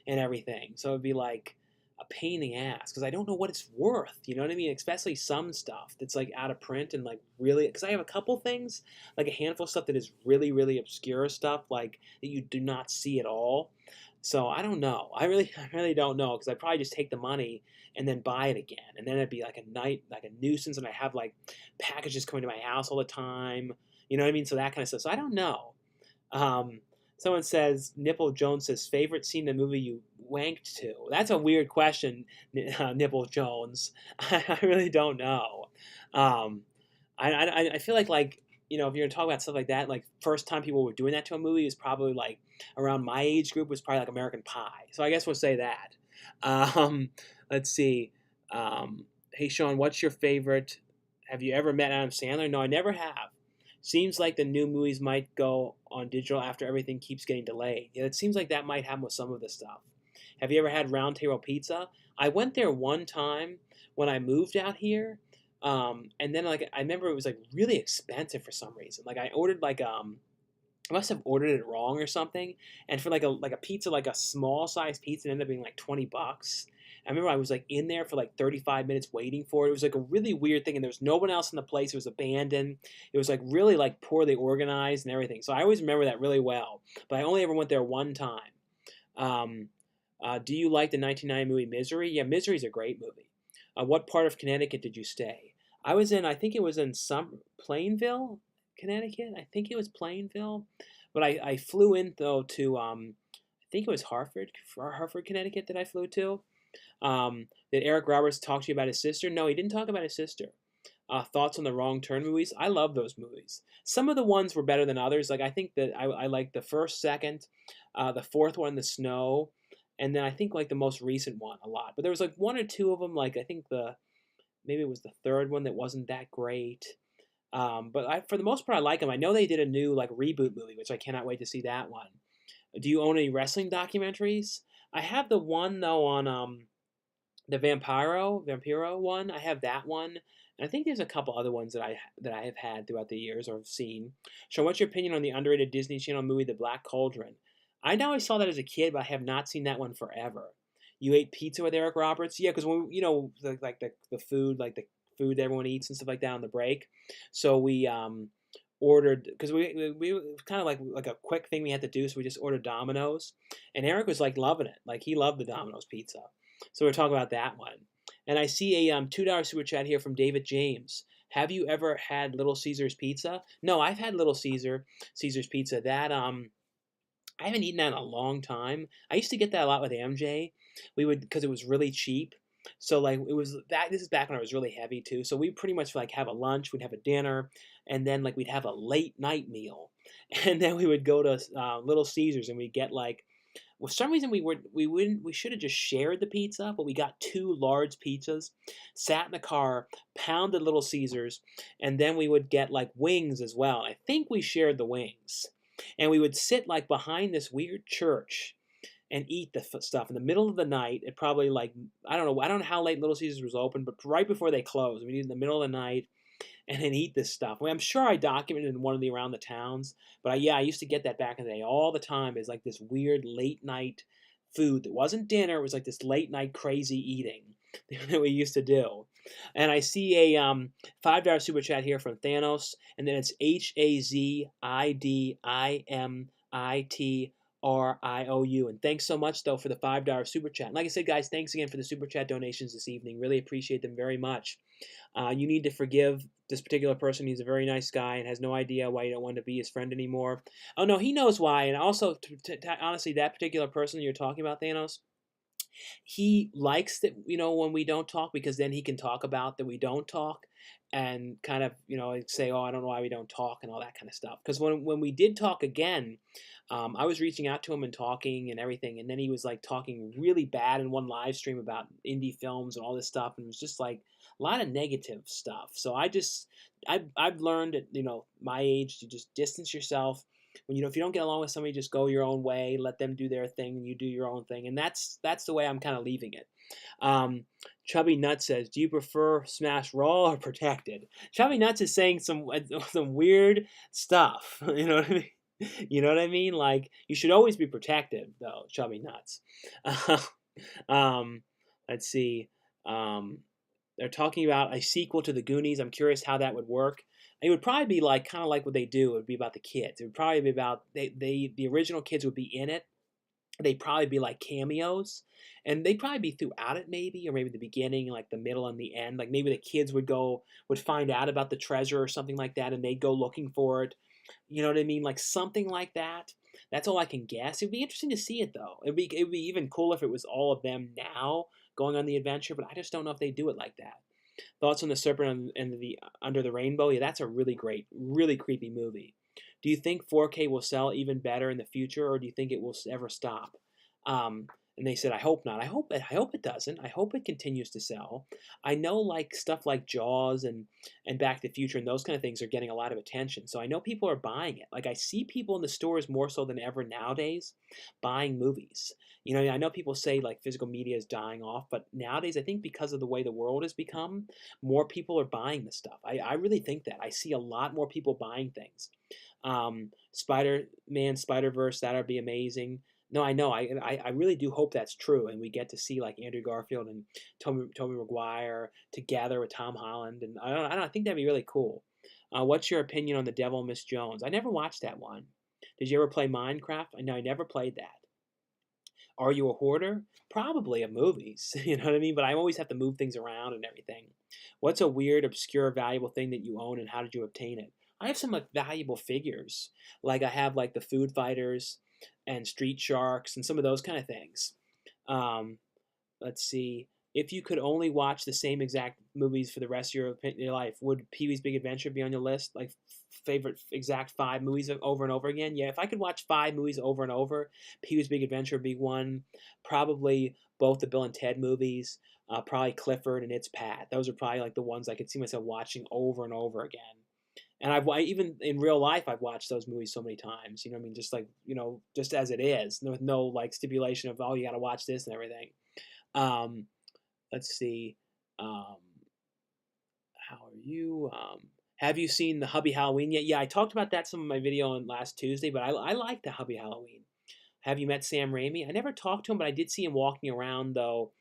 and everything. So it'd be like a pain in the ass because I don't know what it's worth. You know what I mean? Especially some stuff that's like out of print and like really because I have a couple things, like a handful of stuff that is really really obscure stuff like that you do not see at all. So I don't know. I really don't know because I'd probably just take the money and then buy it again, and then it'd be like like a nuisance, and I have like packages coming to my house all the time. You know what I mean? So that kind of stuff. So I don't know. Um, Someone says, Nipple Jones says, favorite scene in the movie you wanked to? That's a weird question, Nipple Jones. I really don't know. Um, I feel like, you know, if you're going to talk about stuff like that, like first time people were doing that to a movie is probably like around my age group was probably like American Pie. So I guess we'll say that. Um, let's see. Hey, Sean, what's your favorite? Have you ever met Adam Sandler? No, I never have. Seems like the new movies might go on digital after everything keeps getting delayed. Yeah, it seems like that might happen with some of the stuff. Have you ever had Round Table Pizza? I went there one time when I moved out here, and then like I remember it was like really expensive for some reason. Like I ordered like I must have ordered it wrong or something, and for like a pizza, like a small size pizza, it ended up being like $20. I remember I was like in there for like 35 minutes waiting for it. It was like a really weird thing, and there was no one else in the place. It was abandoned. It was like really like poorly organized and everything. So I always remember that really well. But I only ever went there one time. Um, do you like the 1990 movie Misery? Yeah, Misery's a great movie. What part of Connecticut did you stay? I was in, I think it was in some Plainville, Connecticut. I think it was Plainville, but I flew in though to I think it was Hartford, Connecticut that I flew to. Did Eric Roberts talk to you about his sister? No, he didn't talk about his sister. Thoughts on the Wrong Turn movies? I love those movies. Some of the ones were better than others. Like I think that I like the first, second, the fourth one, The Snow, and then I think like the most recent one a lot. But there was like one or two of them. Like I think the maybe it was the third one that wasn't that great. But for the most part, I like them. I know they did a new like reboot movie, which I cannot wait to see that one. Do you own any wrestling documentaries? I have the one though on the Vampiro one. I have that one, and I think there's a couple other ones that I have had throughout the years or have seen. So, what's your opinion on the underrated Disney Channel movie, The Black Cauldron? I know I saw that as a kid, but I have not seen that one forever. You ate pizza with Eric Roberts, yeah, because when you know the food like the food that everyone eats and stuff like that on the break. So we ordered because we kind of like a quick thing we had to do, so we just ordered Domino's, and Eric was like loving it, like he loved the Domino's pizza. So we're talking about that one. And I see a $2 super chat here from David James. Have you ever had Little Caesars pizza? No, I've had Caesars pizza. That I haven't eaten that in a long time. I used to get that a lot with MJ. We would because it was really cheap. So like it was that this is back when I was really heavy too. So we pretty much like have a lunch, we'd have a dinner, and then like we'd have a late night meal, and then we would go to Little Caesars and we'd get like for some reason we should have just shared the pizza, but we got two large pizzas, sat in the car, pounded Little Caesars, and then we would get like wings as well. I think we shared the wings, and we would sit like behind this weird church and eat the stuff in the middle of the night. At probably like I don't know how late Little Caesars was open, but right before they closed, we eat in the middle of the night and then eat this stuff. I mean, I'm sure I documented in one of the around the towns, but yeah, I used to get that back in the day all the time. Is like this weird late night food that wasn't dinner. It was like this late night crazy eating that we used to do. And I see a $5 super chat here from Thanos, and then it's HAZIDIMITRIOU. And thanks so much though for the $5 super chat. And like I said, guys, thanks again for the super chat donations this evening. Really appreciate them very much. You need to forgive this particular person. He's a very nice guy and has no idea why you don't want to be his friend anymore. Oh no, he knows why. And also, honestly, that particular person you're talking about, Thanos, he likes that when we don't talk because then he can talk about that we don't talk and kind of like say, oh, I don't know why we don't talk and all that kind of stuff. Because when we did talk again, I was reaching out to him and talking and everything, and then he was like talking really bad in one live stream about indie films and all this stuff, and it was just like a lot of negative stuff. So I've learned at my age to just distance yourself When if you don't get along with somebody, just go your own way, let them do their thing, and you do your own thing. And that's the way I'm kind of leaving it. Um, Chubby Nuts says, "Do you prefer smash raw or protected?" Chubby Nuts is saying some weird stuff. You know what I mean? You know what I mean? Like you should always be protective, though. Chubby Nuts. um, let's see. Um, they're talking about a sequel to the Goonies. I'm curious how that would work. It would probably be like kind of like what they do. It would be about the kids. It would probably be about the original kids would be in it. They'd probably be like cameos, and they'd probably be throughout it, maybe, or maybe the beginning, like the middle and the end. Like maybe the kids would find out about the treasure or something like that, and they'd go looking for it. You know what I mean? Like something like that. That's all I can guess. It'd be interesting to see it though. It'd be even cool if it was all of them now going on the adventure, but I just don't know if they do it like that. Thoughts on the Serpent and the Under the Rainbow? Yeah, that's a really great, really creepy movie. Do you think 4K will sell even better in the future, or do you think it will ever stop? Um, and they said, I hope not. I hope it doesn't. I hope it continues to sell. I know like stuff like Jaws and Back to the Future and those kind of things are getting a lot of attention. So I know people are buying it. Like I see people in the stores more so than ever nowadays buying movies. I know people say like physical media is dying off, but nowadays I think because of the way the world has become, more people are buying this stuff. I really think that. I see a lot more people buying things. Spider-Man, Spider-Verse, that'd be amazing. No, I know. I really do hope that's true, and we get to see like Andrew Garfield and Tobey Maguire together with Tom Holland, and I think that'd be really cool. What's your opinion on The Devil Miss Jones? I never watched that one. Did you ever play Minecraft? I know I never played that. Are you a hoarder? Probably of movies, you know what I mean? But I always have to move things around and everything. What's a weird, obscure, valuable thing that you own, and how did you obtain it? I have some like valuable figures. Like I have like the Food Fighters and Street Sharks and some of those kind of things. Um, let's see. If you could only watch the same exact movies for the rest of your life, would Pee Wee's Big Adventure be on your list? Like favorite exact 5 movies over and over again? Yeah, if I could watch 5 movies over and over, Pee Wee's Big Adventure would be one. Probably both the Bill and Ted movies. Probably Clifford and It's Pat. Those are probably like the ones I could see myself watching over and over again. And even in real life, I've watched those movies so many times. You know what I mean? Just like, just as it is, with no like stipulation of, oh, you got to watch this and everything. Um, let's see. Um, how are you? Have you seen the Hubby Halloween yet? Yeah, I talked about that some of my video on last Tuesday, but I like the Hubby Halloween. Have you met Sam Raimi? I never talked to him, but I did see him walking around though,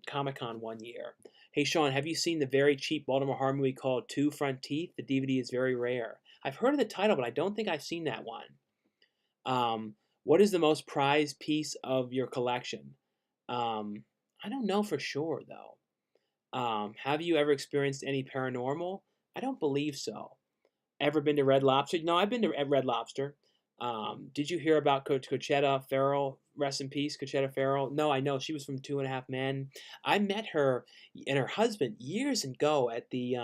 Comic Con one year. Hey Sean, have you seen the very cheap Baltimore horror movie called Two Front Teeth? The DVD is very rare. I've heard of the title, but I don't think I've seen that one. What is the most prized piece of your collection? I don't know for sure though. Have you ever experienced any paranormal? I don't believe so. Ever been to Red Lobster? No, I've been to Red Lobster. Did you hear about Cochetta Farrell? Rest in peace, Cochetta Farrell. No, I know she was from Two and a Half Men. I met her and her husband years ago at the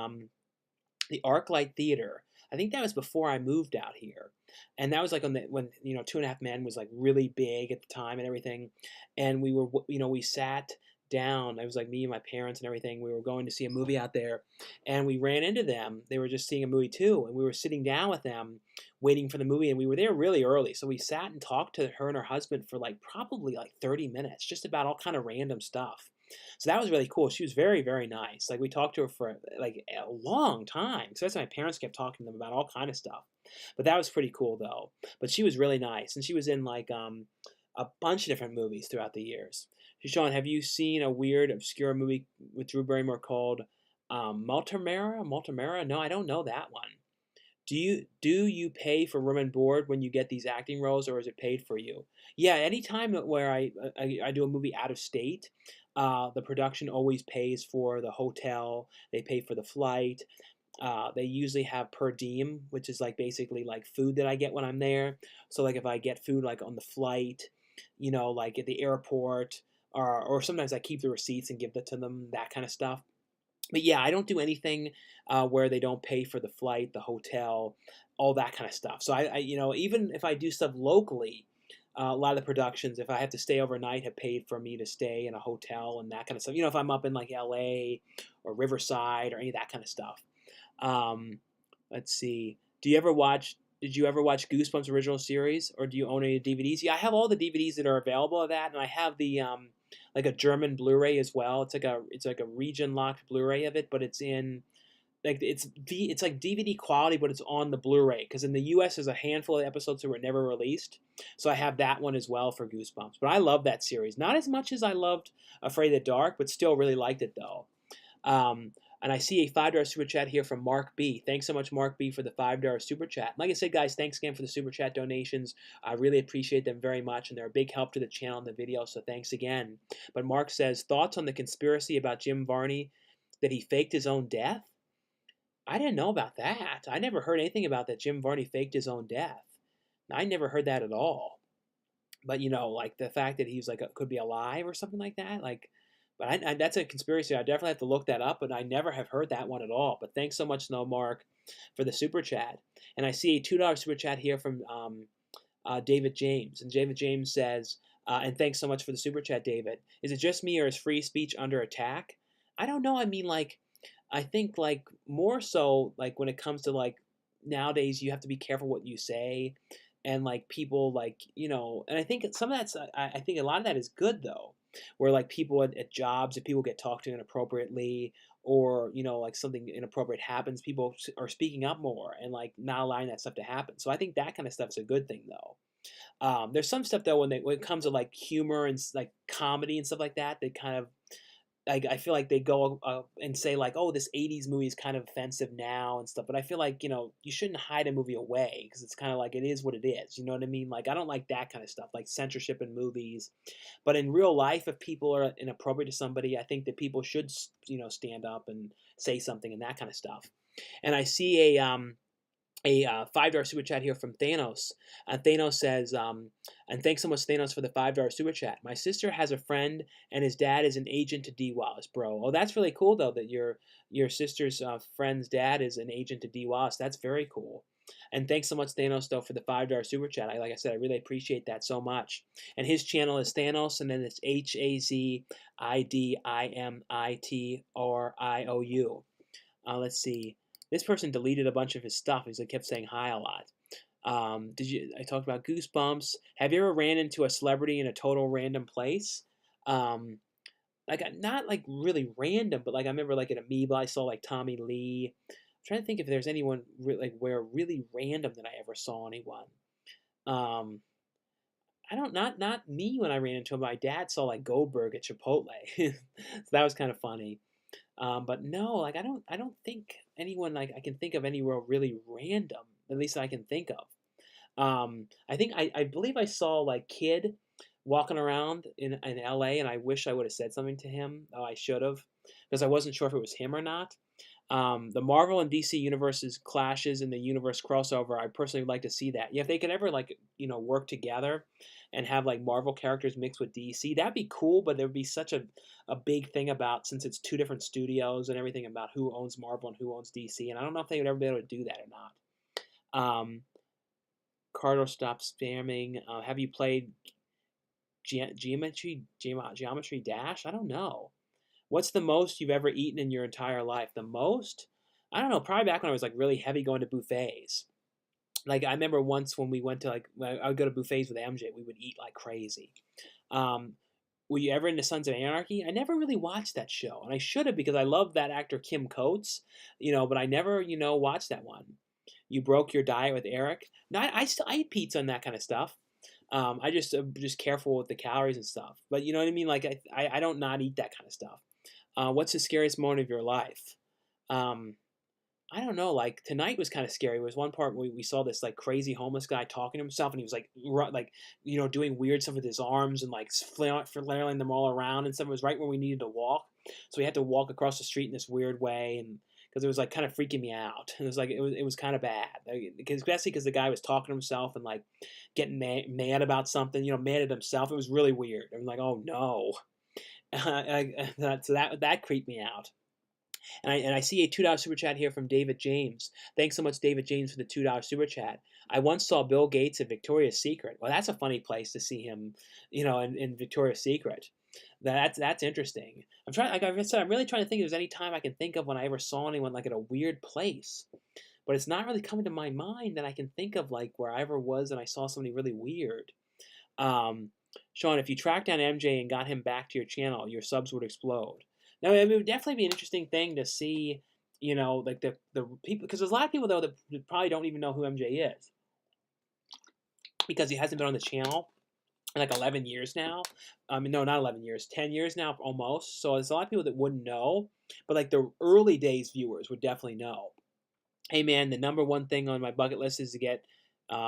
ArcLight Theater. I think that was before I moved out here, and that was like when Two and a Half Men was like really big at the time and everything, and we sat down. It was like me and my parents and everything. We were going to see a movie out there, and we ran into them. They were just seeing a movie too, and we were sitting down with them, waiting for the movie, and we were there really early. So we sat and talked to her and her husband for like probably like 30 minutes, just about all kind of random stuff. So that was really cool. She was very, very nice. Like we talked to her for like a long time. So that's why my parents kept talking to them about all kind of stuff. But that was pretty cool though. But she was really nice, and she was in like a bunch of different movies throughout the years. So Sean, have you seen a weird, obscure movie with Drew Barrymore called Maltamera? Maltamera? No, I don't know that one. Do you pay for room and board when you get these acting roles, or is it paid for you? Yeah, anytime where I do a movie out of state, the production always pays for the hotel. They pay for the flight. They usually have per diem, which is like basically like food that I get when I'm there. So like if I get food like on the flight, like at the airport, or sometimes I keep the receipts and give that to them, that kind of stuff. But yeah, I don't do anything where they don't pay for the flight, the hotel, all that kind of stuff. So even if I do stuff locally, a lot of the productions, if I have to stay overnight, have paid for me to stay in a hotel and that kind of stuff. If I'm up in like LA or Riverside or any of that kind of stuff. Um, let's see. Do you ever watch Did you ever watch Goosebumps original series, or do you own any DVDs? Yeah, I have all the DVDs that are available of that, and I have the like a German Blu-ray as well. It's like a region locked Blu-ray of it, but it's in like it's like DVD quality, but it's on the Blu-ray because in the U.S. there's a handful of episodes that were never released, so I have that one as well for Goosebumps. But I love that series, not as much as I loved Afraid of the Dark, but still really liked it though. Um, and I see a $5 super chat here from Mark B. Thanks so much, Mark B, for the $5 super chat. Like I said, guys, thanks again for the super chat donations. I really appreciate them very much, and they're a big help to the channel and the video, so thanks again. But Mark says, thoughts on the conspiracy about Jim Varney that he faked his own death? I didn't know about that. I never heard anything about that Jim Varney faked his own death. I never heard that at all. But like the fact that he's like could be alive or something like that, like. But that's a conspiracy. I definitely have to look that up, but I never have heard that one at all. But thanks so much, Snow Mark, for the super chat. And I see a $2 super chat here from David James. And David James says, and thanks so much for the super chat, David. Is it just me or is free speech under attack? I don't know. I mean, like, I think like more so like when it comes to like nowadays you have to be careful what you say, and like people like and I think some of that's I think a lot of that is good though, where like people at jobs, if people get talked to inappropriately, or like something inappropriate happens, people are speaking up more and like not allowing that stuff to happen. So I think that kind of stuff's a good thing though. There's some stuff though when it comes to like humor and like comedy and stuff like that, they kind of I feel like they go and say like, oh, this '80s movie is kind of offensive now and stuff. But I feel like you shouldn't hide a movie away because it's kind of like it is what it is. You know what I mean? Like I don't like that kind of stuff, like censorship in movies. But in real life, if people are inappropriate to somebody, I think that people should stand up and say something and that kind of stuff. And I see a $5 super chat here from Thanos. Thanos says, and thanks so much, Thanos, for the $5 super chat. My sister has a friend, and his dad is an agent to D. Wallace, bro. Oh, that's really cool, though, that your sister's friend's dad is an agent to D. Wallace. That's very cool. And thanks so much, Thanos, though, for the $5 super chat. Like I said, I really appreciate that so much. And his channel is Thanos, and then it's HAZIDIMITRIOU. Let's see. This person deleted a bunch of his stuff because he kept saying hi a lot. I talked about Goosebumps. Have you ever ran into a celebrity in a total random place? Like not like really random, but like I remember like at Amoeba I saw like Tommy Lee. I'm trying to think if there's anyone like where really random that I ever saw anyone. Um, I don't not me when I ran into him. My dad saw like Goldberg at Chipotle, so that was kind of funny. But no, like I don't think anyone like I can think of anywhere really random. At least I can think of. I think I believe I saw like Kid walking around in L.A. and I wish I would have said something to him. Oh, I should have because I wasn't sure if it was him or not. The Marvel and DC universes clashes in the universe crossover. I personally would like to see that. Yeah, if they could ever like work together and have like Marvel characters mixed with DC, that'd be cool. But there would be such a big thing about since it's two different studios and everything about who owns Marvel and who owns DC, and I don't know if they would ever be able to do that or not. Carter, stop spamming. Have you played Geometry Dash? I don't know. What's the most you've ever eaten in your entire life? The most? I don't know. Probably back when I was like really heavy going to buffets. Like I remember once when we went to like I would go to buffets with MJ, we would eat like crazy. Um, were you ever into Sons of Anarchy? I never really watched that show, and I should have because I love that actor Kim Coates, but I never watched that one. You broke your diet with Eric. No, I still I eat pizza and that kind of stuff. I just careful with the calories and stuff. But you know what I mean? Like I don't not eat that kind of stuff. What's the scariest moment of your life? Um, I don't know. Like tonight was kind of scary. There was one part where we saw this like crazy homeless guy talking to himself, and he was like, doing weird stuff with his arms and like flailing them all around and stuff. It was right where we needed to walk, so we had to walk across the street in this weird way, and because it was like kind of freaking me out. It was like it was kind of bad, especially because the guy was talking to himself and like getting mad about something, mad at himself. It was really weird. I'm like, oh no, so that creeped me out. And I see a $2 super chat here from David James. Thanks so much, David James, for the $2 super chat. I once saw Bill Gates at Victoria's Secret. Well, that's a funny place to see him, in Victoria's Secret. That's interesting. I'm trying, like I said, I'm really trying to think if there's any time I can think of when I ever saw anyone like at a weird place. but it's not really coming to my mind that I can think of like where I ever was and I saw somebody really weird. Um, Sean, if you tracked down MJ and got him back to your channel, your subs would explode. Now, it would definitely be an interesting thing to see, like the people, because there's a lot of people though that probably don't even know who MJ is because he hasn't been on the channel in like 11 years now. No, not 11 years, 10 years now almost. So there's a lot of people that wouldn't know, but like the early days viewers would definitely know. Hey man, the number one thing on my bucket list is to get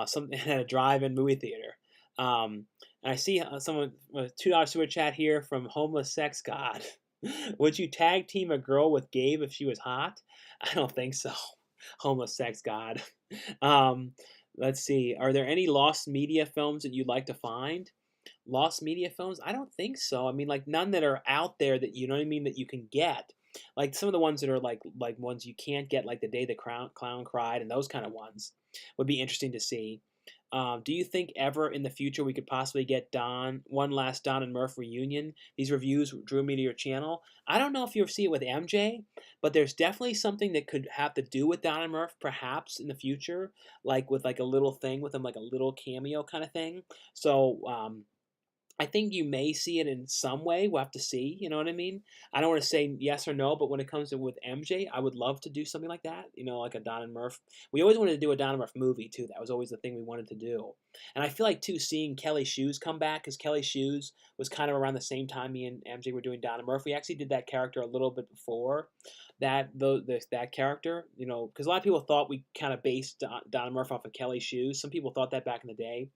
something at a drive-in movie theater. And I see someone with a $2 super chat here from Homeless Sex God. Would you tag team a girl with Gabe if she was hot? I don't think so. Homeless Sex God. Um, let's see. Are there any lost media films that you'd like to find? Lost media films? I don't think so. I mean, like none that are out there that you know what I mean that you can get. Like some of the ones that are like ones you can't get, like The Day the Clown Cried, and those kind of ones would be interesting to see. Do you think ever in the future we could possibly get one last Don and Murph reunion? These reviews drew me to your channel. I don't know if you'll see it with MJ, but there's definitely something that could have to do with Don and Murph, perhaps in the future, like with like a little thing with them, like a little cameo kind of thing. So I think you may see it in some way. We'll have to see. You know what I mean? I don't want to say yes or no, but when it comes to with MJ, I would love to do something like that. Like a Don and Murph. We always wanted to do a Don and Murph movie too. That was always the thing we wanted to do. And I feel like too seeing Kelly Shoes come back, because Kelly Shoes was kind of around the same time me and MJ were doing Don and Murph. We actually did that character a little bit before that character. Because a lot of people thought we kind of based Don and Murph off of Kelly Shoes. Some people thought that back in the day.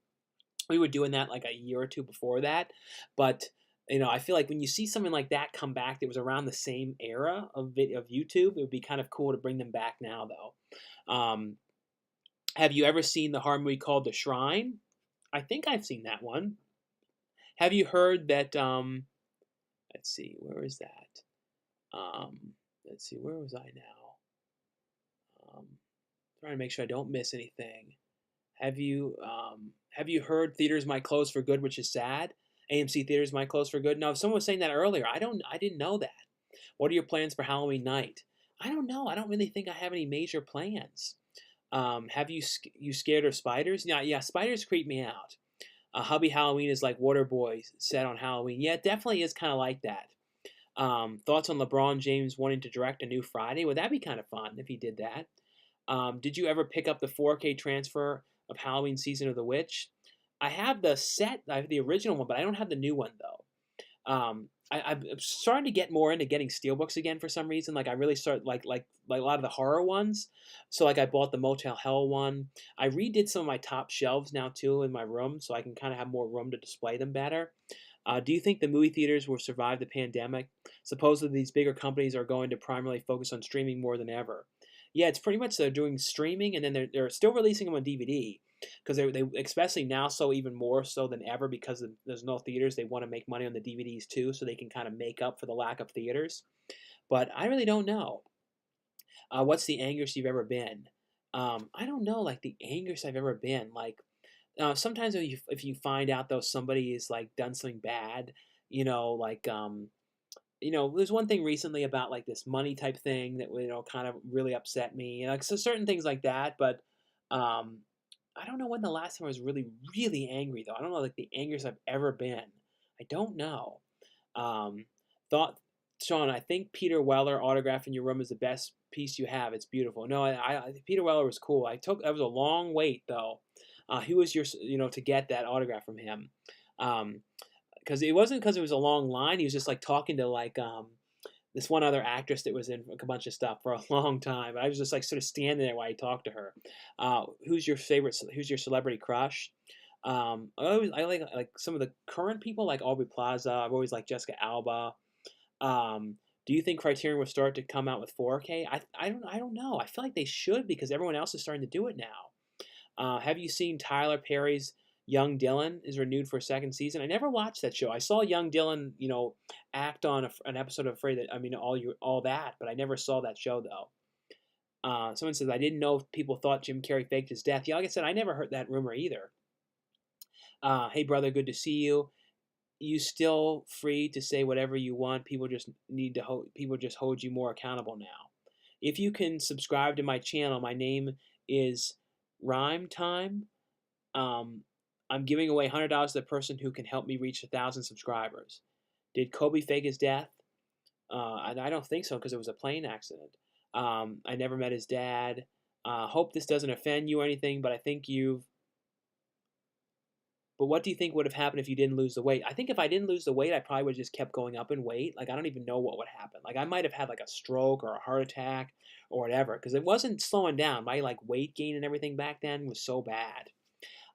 We were doing that like a year or two before that, but I feel like when you see something like that come back that was around the same era of YouTube, it would be kind of cool to bring them back now though. Have you ever seen the horror movie called The Shrine? I think I've seen that one. Have you heard that let's see, where is that? Let's see, where was I now? Trying to make sure I don't miss anything. Have you heard theaters might close for good, which is sad? AMC theaters might close for good. Now, if someone was saying that earlier, I didn't know that. What are your plans for Halloween night? I don't know. I don't really think I have any major plans. Have you scared of spiders? Yeah, spiders creep me out. Hubby Halloween is like Waterboy set on Halloween. Yeah, it definitely is kind of like that. Thoughts on LeBron James wanting to direct a new Friday? Well, that'd be kind of fun if he did that. Did you ever pick up the 4K transfer of Halloween Season of the Witch? I have I have the original one, but I don't have the new one though. I'm starting to get more into getting steelbooks again for some reason. Like I really start like a lot of the horror ones. So like I bought the Motel Hell one. I redid some of my top shelves now too in my room, so I can kind of have more room to display them better. Do you think the movie theaters will survive the pandemic? Supposedly these bigger companies are going to primarily focus on streaming more than ever. Yeah, it's pretty much they're doing streaming, and then they're still releasing them on DVD because they especially now so even more so than ever because there's no theaters. They want to make money on the DVDs too, so they can kind of make up for the lack of theaters. But I really don't know. What's the angriest you've ever been? I don't know, like the angriest I've ever been. Like sometimes if you find out though somebody is like done something bad, like there's one thing recently about like this money type thing that kind of really upset me. Like so certain things like that, but um, I don't know when the last time I was really really angry though. I don't know like the angriest I've ever been. I don't know. Um, thought Sean, I think Peter Weller autograph in your room is the best piece you have. It's beautiful. No, Peter Weller was cool. That was a long wait though. He was to get that autograph from him. Because it wasn't because it was a long line. He was just like talking to like this one other actress that was in a bunch of stuff for a long time. I was just like sort of standing there while he talked to her. Who's your favorite? Who's your celebrity crush? I like some of the current people like Aubrey Plaza. I've always liked Jessica Alba. Do you think Criterion will start to come out with 4K? I don't know. I feel like they should because everyone else is starting to do it now. Have you seen Tyler Perry's Young Dylan is renewed for a second season? I never watched that show. I saw Young Dylan, act on an episode of Afraid that I mean all that, but I never saw that show though. Someone says I didn't know if people thought Jim Carrey faked his death. Yeah, like I said, I never heard that rumor either. Hey brother, good to see you. You still free to say whatever you want. People just hold you more accountable now. If you can subscribe to my channel, my name is Rhyme Time. Um, I'm giving away $100 to the person who can help me reach 1,000 subscribers. Did Kobe fake his death? And I don't think so because it was a plane accident. I never met his dad. Hope this doesn't offend you or anything, but I think you've. But what do you think would have happened if you didn't lose the weight? I think if I didn't lose the weight, I probably would have just kept going up in weight. Like I don't even know what would happen. Like I might have had like a stroke or a heart attack or whatever because it wasn't slowing down. My like weight gain and everything back then was so bad.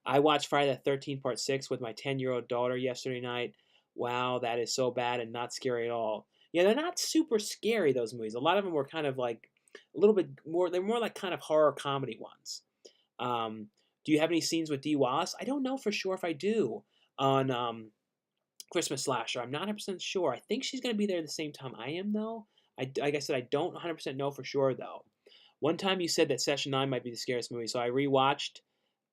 I watched Friday the 13th Part 6 with my 10-year-old daughter yesterday night. Wow, that is so bad and not scary at all. Yeah, they're not super scary, those movies. A lot of them were kind of like a little bit more, they're more like kind of horror comedy ones. Um, do you have any scenes with Dee Wallace? I don't know for sure if I do on Christmas Slasher. I'm not 100% sure. I think she's going to be there at the same time I am, though. Like I said, I don't 100% know for sure, though. One time you said that Session 9 might be the scariest movie, so I rewatched.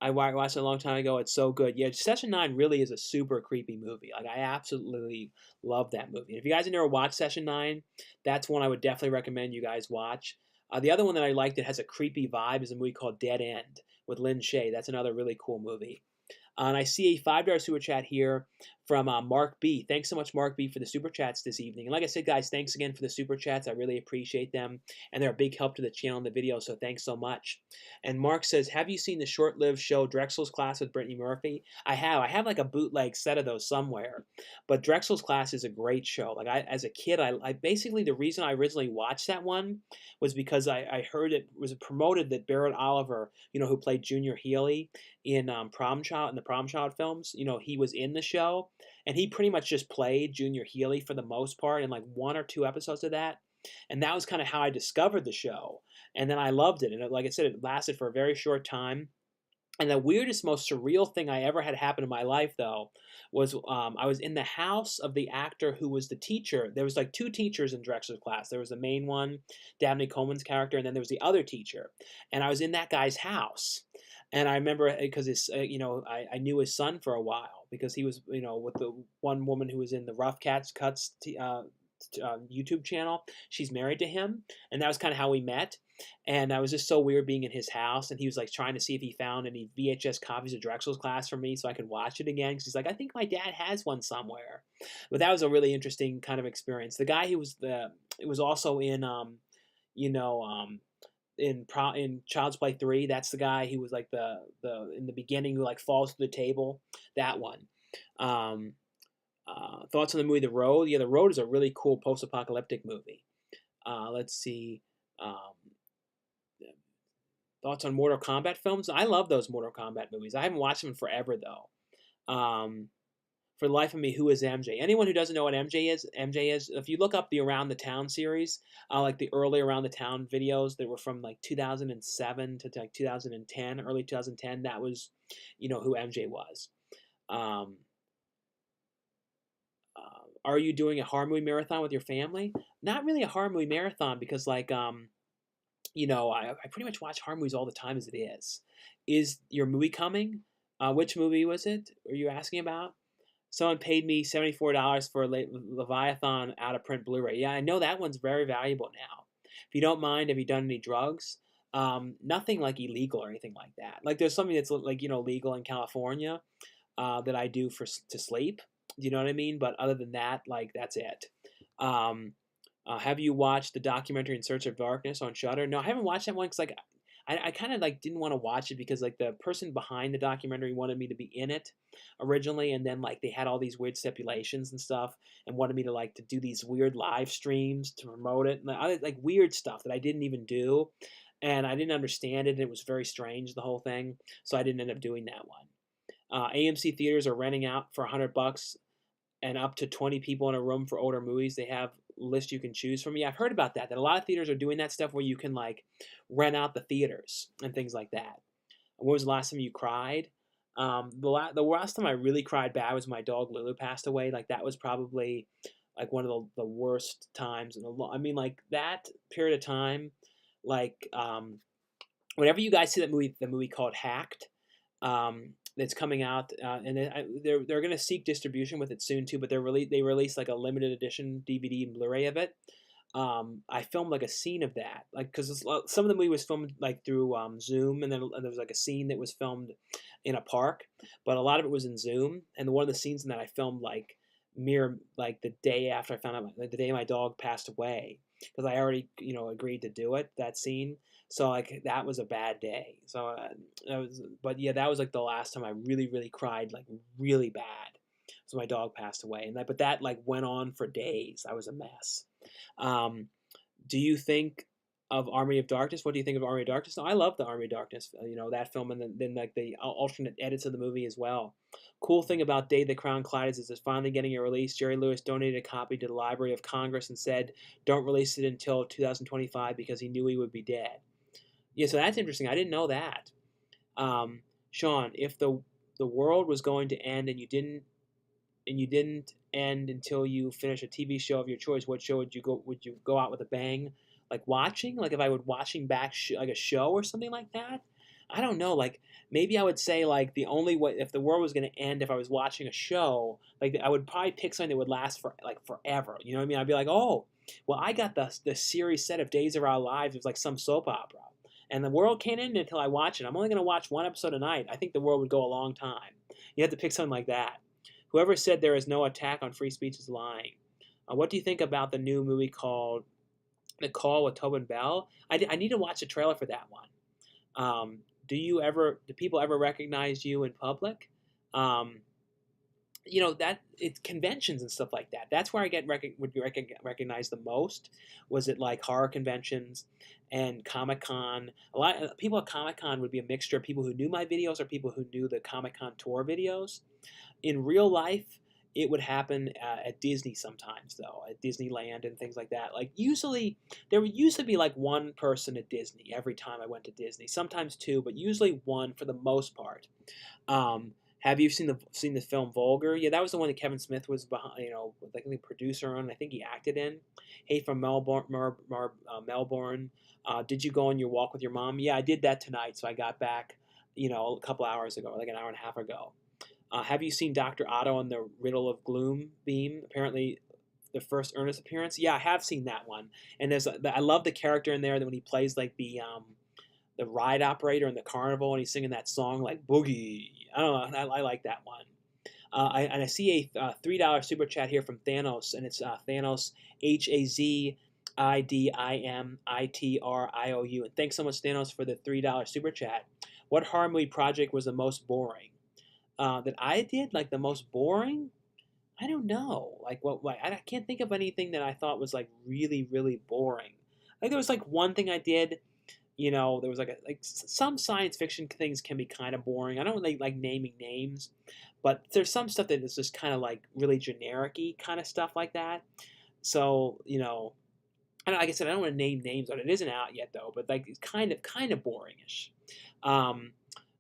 I watched it a long time ago. It's so good. Yeah, Session 9 really is a super creepy movie. Like, I absolutely love that movie. And if you guys have never watched Session 9, that's one I would definitely recommend you guys watch. The other one that I liked that has a creepy vibe is a movie called Dead End with Lynn Shay. That's another really cool movie. And I see a $5 super chat here from Mark B. Thanks so much, Mark B, for the super chats this evening. And like I said, guys, thanks again for the super chats. I really appreciate them. And they're a big help to the channel and the video, so thanks so much. And Mark says, have you seen the short-lived show Drexel's Class with Brittany Murphy? I have. I have like a bootleg set of those somewhere. But Drexel's Class is a great show. Like as a kid, I basically, the reason I originally watched that one was because I heard it was promoted that Barrett Oliver, who played Junior Healy in Prom Child, in the Prom Child films, he was in the show, and he pretty much just played Junior Healy for the most part in like one or two episodes of that, and that was kind of how I discovered the show, and then I loved it, and like I said, it lasted for a very short time. And the weirdest, most surreal thing I ever had happen in my life, though, was I was in the house of the actor who was the teacher. There was like two teachers in Drexler's Class. There was the main one, Dabney Coleman's character, and then there was the other teacher. And I was in that guy's house. And I remember because I knew his son for a while because he was, with the one woman who was in the Rough Cats Cuts YouTube channel. She's married to him, and that was kind of how we met. And I was just so weird being in his house, and he was like trying to see if he found any VHS copies of Drexel's Class for me so I could watch it again. Because he's like, I think my dad has one somewhere. But that was a really interesting kind of experience. The guy who was it was also in in Child's Play 3. That's the guy who was like the in the beginning who like falls through the table. That one. Um, Thoughts on the movie The Road? Yeah, The Road is a really cool post-apocalyptic movie. Let's see. Um, Thoughts on Mortal Kombat films? I love those Mortal Kombat movies. I haven't watched them in forever though. For the life of me, who is MJ? Anyone who doesn't know what MJ is, if you look up the Around the Town series, like the early Around the Town videos that were from like 2007 to like 2010, early 2010, that was, who MJ was. Are you doing a horror movie marathon with your family? Not really a horror movie marathon because like I pretty much watch horror movies all the time as it is. Is your movie coming? Which movie was it? Are you asking about? Someone paid me $74 for a Leviathan out of print Blu-ray. Yeah, I know that one's very valuable now. If you don't mind, have you done any drugs? Nothing like illegal or anything like that. Like there's something that's like legal in California that I do to sleep. Do you know what I mean? But other than that, like that's it. Have you watched the documentary In Search of Darkness on Shudder? No, I haven't watched that one because like I kind of like didn't want to watch it because like the person behind the documentary wanted me to be in it originally, and then like they had all these weird stipulations and stuff, and wanted me to like to do these weird live streams to promote it, and like weird stuff that I didn't even do, and I didn't understand it, and it was very strange the whole thing, so I didn't end up doing that one. AMC theaters are renting out for $100 and up to 20 people in a room for older movies. They have a list you can choose from. Yeah, I've heard about that. That a lot of theaters are doing that stuff where you can like rent out the theaters and things like that. When was the last time you cried? The last time I really cried bad was my dog Lulu passed away. Like that was probably like one of the worst times in I mean, like that period of time. Like whenever you guys see the movie called Hacked, that's coming out, and they're going to seek distribution with it soon too. But they released like a limited edition DVD and Blu-ray of it. I filmed like a scene of that, like because some of the movie was filmed like through Zoom, and then there was like a scene that was filmed in a park, but a lot of it was in Zoom. And one of the scenes in that I filmed like like the day after I found out, like the day my dog passed away, because I already agreed to do it, that scene. So like that was a bad day. So but yeah, that was like the last time I really cried like really bad. So my dog passed away, and but that like went on for days. I was a mess. Um, do you think of Army of Darkness? What do you think of Army of Darkness? No, I love the Army of Darkness. That film, and then like the alternate edits of the movie as well. Cool thing about Day the Crown Collides is it's finally getting a release. Jerry Lewis donated a copy to the Library of Congress and said, "Don't release it until 2025 because he knew he would be dead." Yeah, so that's interesting. I didn't know that. Um, Sean, if the world was going to end and you didn't end until you finish a TV show of your choice, what show would you go? Would you go out with a bang, like watching? Like if I would watching back like a show or something like that? I don't know. Like maybe I would say like the only way if the world was going to end if I was watching a show, like I would probably pick something that would last for like forever. You know what I mean? I'd be like, oh, well, I got the series set of Days of Our Lives. It was like some soap opera. And the world can't end until I watch it. I'm only going to watch one episode a night. I think the world would go a long time. You have to pick something like that. Whoever said there is no attack on free speech is lying. What do you think about the new movie called The Call with Tobin Bell? I need to watch a trailer for that one. Do people ever recognize you in public? Um, that it's conventions and stuff like that. That's where I would be recognized the most. Was it like horror conventions and Comic Con? A lot of people at Comic Con would be a mixture of people who knew my videos or people who knew the Comic Con tour videos. In real life, it would happen at Disney sometimes, though, at Disneyland and things like that. Like usually, there would usually be like one person at Disney every time I went to Disney. Sometimes two, but usually one for the most part. Have you seen the film Vulgar? Yeah, that was the one that Kevin Smith was behind. Like the producer on. I think he acted in. Hey, from Melbourne. Did you go on your walk with your mom? Yeah, I did that tonight. So I got back, a couple hours ago, like an hour and a half ago. Have you seen Dr. Otto on the Riddle of Gloom beam? Apparently, the first Ernest appearance. Yeah, I have seen that one, and I love the character in there that when he plays like the ride operator in the carnival and he's singing that song like Boogie. I don't know. I like that one. And I see a $3 super chat here from Thanos, and it's Thanos HAZIDIMITRIOU. And thanks so much, Thanos, for the $3 super chat. What horror movie project was the most boring? That I did, like the most boring? I don't know. Like what? Like, I can't think of anything that I thought was like really boring. Like there was like one thing I did. There was like some science fiction things can be kind of boring. I don't really like naming names, but there's some stuff that is just kind of like really generic-y kind of stuff like that. So like I said, I don't want to name names on it. It isn't out yet though, but like it's kind of boringish. Um,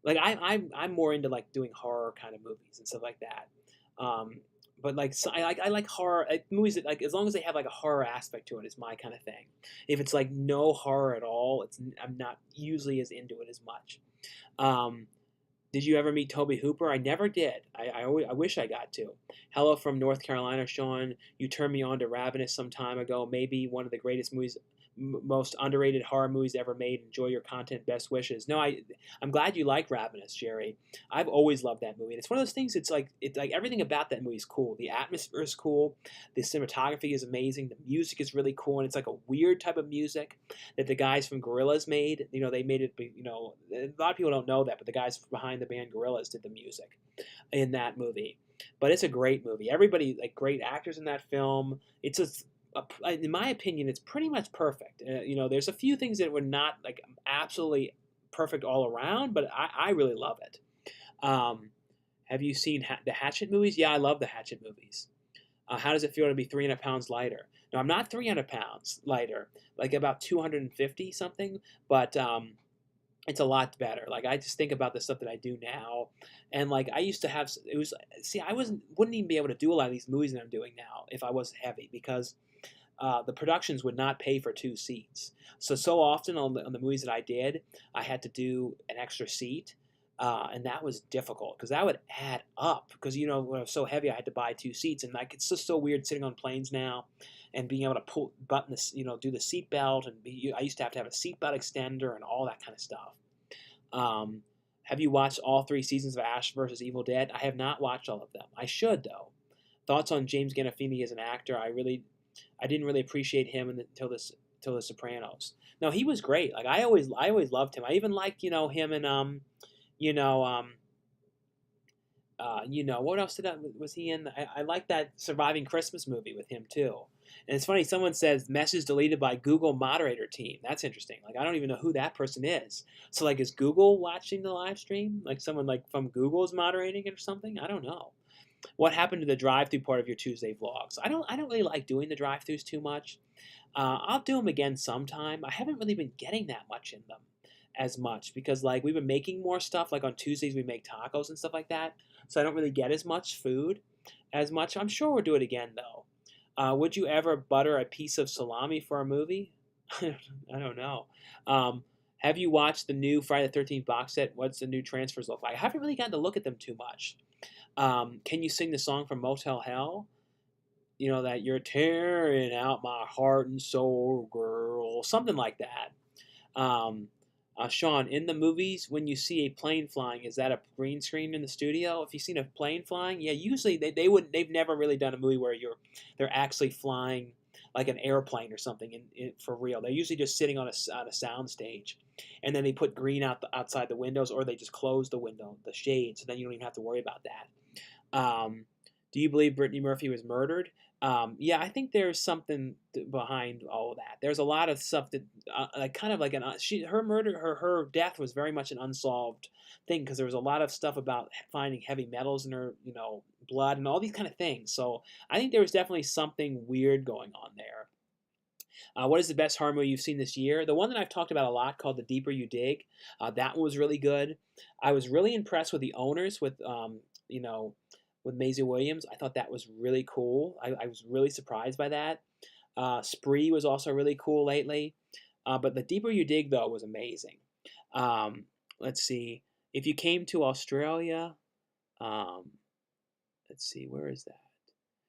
like I'm more into like doing horror kind of movies and stuff like that. Um, but like so I like horror movies that like as long as they have like a horror aspect to it is my kind of thing. If it's like no horror at all, I'm not usually as into it as much. Um, did you ever meet Toby Hooper? I never did. I wish I got to. Hello from North Carolina, Sean. You turned me on to Ravenous some time ago. Maybe one of the greatest movies, most underrated horror movies ever made. Enjoy your content. Best wishes. No, I'm glad you like Ravenous, Jerry. I've always loved that movie. And it's one of those things. It's like everything about that movie is cool. The atmosphere is cool. The cinematography is amazing. The music is really cool, and it's like a weird type of music that the guys from Gorillaz made. They made it. A lot of people don't know that, but the guys behind the band Gorillaz did the music in that movie. But it's a great movie. Everybody like great actors in that film. It's just in my opinion, it's pretty much perfect. There's a few things that were not like absolutely perfect all around, but I really love it. Um, have you seen the Hatchet movies? Yeah, I love the Hatchet movies. How does it feel to be 300 pounds lighter? No, I'm not 300 pounds lighter, like about 250 something, but it's a lot better. Like I just think about the stuff that I do now, and like I used to have. It was see, I wouldn't even be able to do a lot of these movies that I'm doing now if I wasn't heavy because the productions would not pay for two seats. So often on the movies that I did, I had to do an extra seat. And that was difficult because that would add up. Because when I was so heavy, I had to buy 2 seats, and like it's just so weird sitting on planes now, and being able to pull button this, do the seat belt, and I used to have a seatbelt extender and all that kind of stuff. Um, have you watched all 3 seasons of Ash versus Evil Dead? I have not watched all of them. I should though. Thoughts on James Gandolfini as an actor? I didn't really appreciate him until the Sopranos. No, he was great. Like I always loved him. I even liked him and you know um what else was he in? I like that Surviving Christmas movie with him too. And it's funny, someone says message deleted by Google moderator team. That's interesting. Like I don't even know who that person is. So like is Google watching the live stream? Like someone like from Google is moderating it or something? I don't know. What happened to the drive-through part of your Tuesday vlogs? I don't really like doing the drive-throughs too much. I'll do them again sometime. I haven't really been getting that much in them as much because like we've been making more stuff. Like on Tuesdays we make tacos and stuff like that, so I don't really get as much food as much. I'm sure we'll do it again though. Would you ever butter a piece of salami for a movie? I don't know. Have you watched the new Friday the 13th box set? What's the new transfers look like? I haven't really gotten to look at them too much. Can you sing the song from Motel Hell? That you're tearing out my heart and soul, girl, something like that. Sean, in the movies, when you see a plane flying, is that a green screen in the studio? If you've seen a plane flying, yeah, usually they've never really done a movie where they're actually flying like an airplane or something for real. They're usually just sitting on a sound stage, and then they put green outside the windows, or they just close the shades, so then you don't even have to worry about that. Do you believe Brittany Murphy was murdered? Yeah, I think there's something behind all of that. There's a lot of stuff that, like, kind of like her death was very much an unsolved thing because there was a lot of stuff about finding heavy metals in her, blood and all these kind of things. So I think there was definitely something weird going on there. What is the best horror movie you've seen this year? The one that I've talked about a lot called The Deeper You Dig. That one was really good. I was really impressed with The Owners with Maisie Williams. I thought that was really cool. I was really surprised by that. Spree was also really cool lately. But The Deeper You Dig, though, was amazing. Let's see. If you came to Australia, um, let's see, where is that?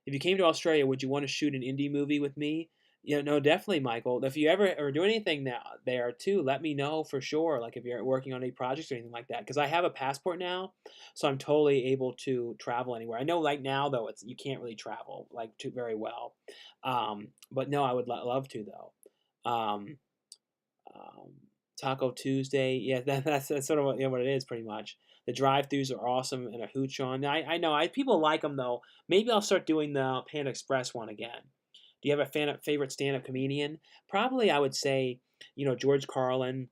If you came to Australia, would you want to shoot an indie movie with me? Yeah, no, definitely, Michael. If you ever or do anything now there too, let me know for sure. Like if you're working on any projects or anything like that, because I have a passport now, so I'm totally able to travel anywhere. I know, like now though, you can't really travel like too very well. But no, I would love to though. Um, Taco Tuesday, yeah, that's sort of what it is pretty much. The drive-throughs are awesome and a hooch on. I know people like them though. Maybe I'll start doing the Panda Express one again. Do you have a favorite stand-up comedian? Probably, I would say, George Carlin,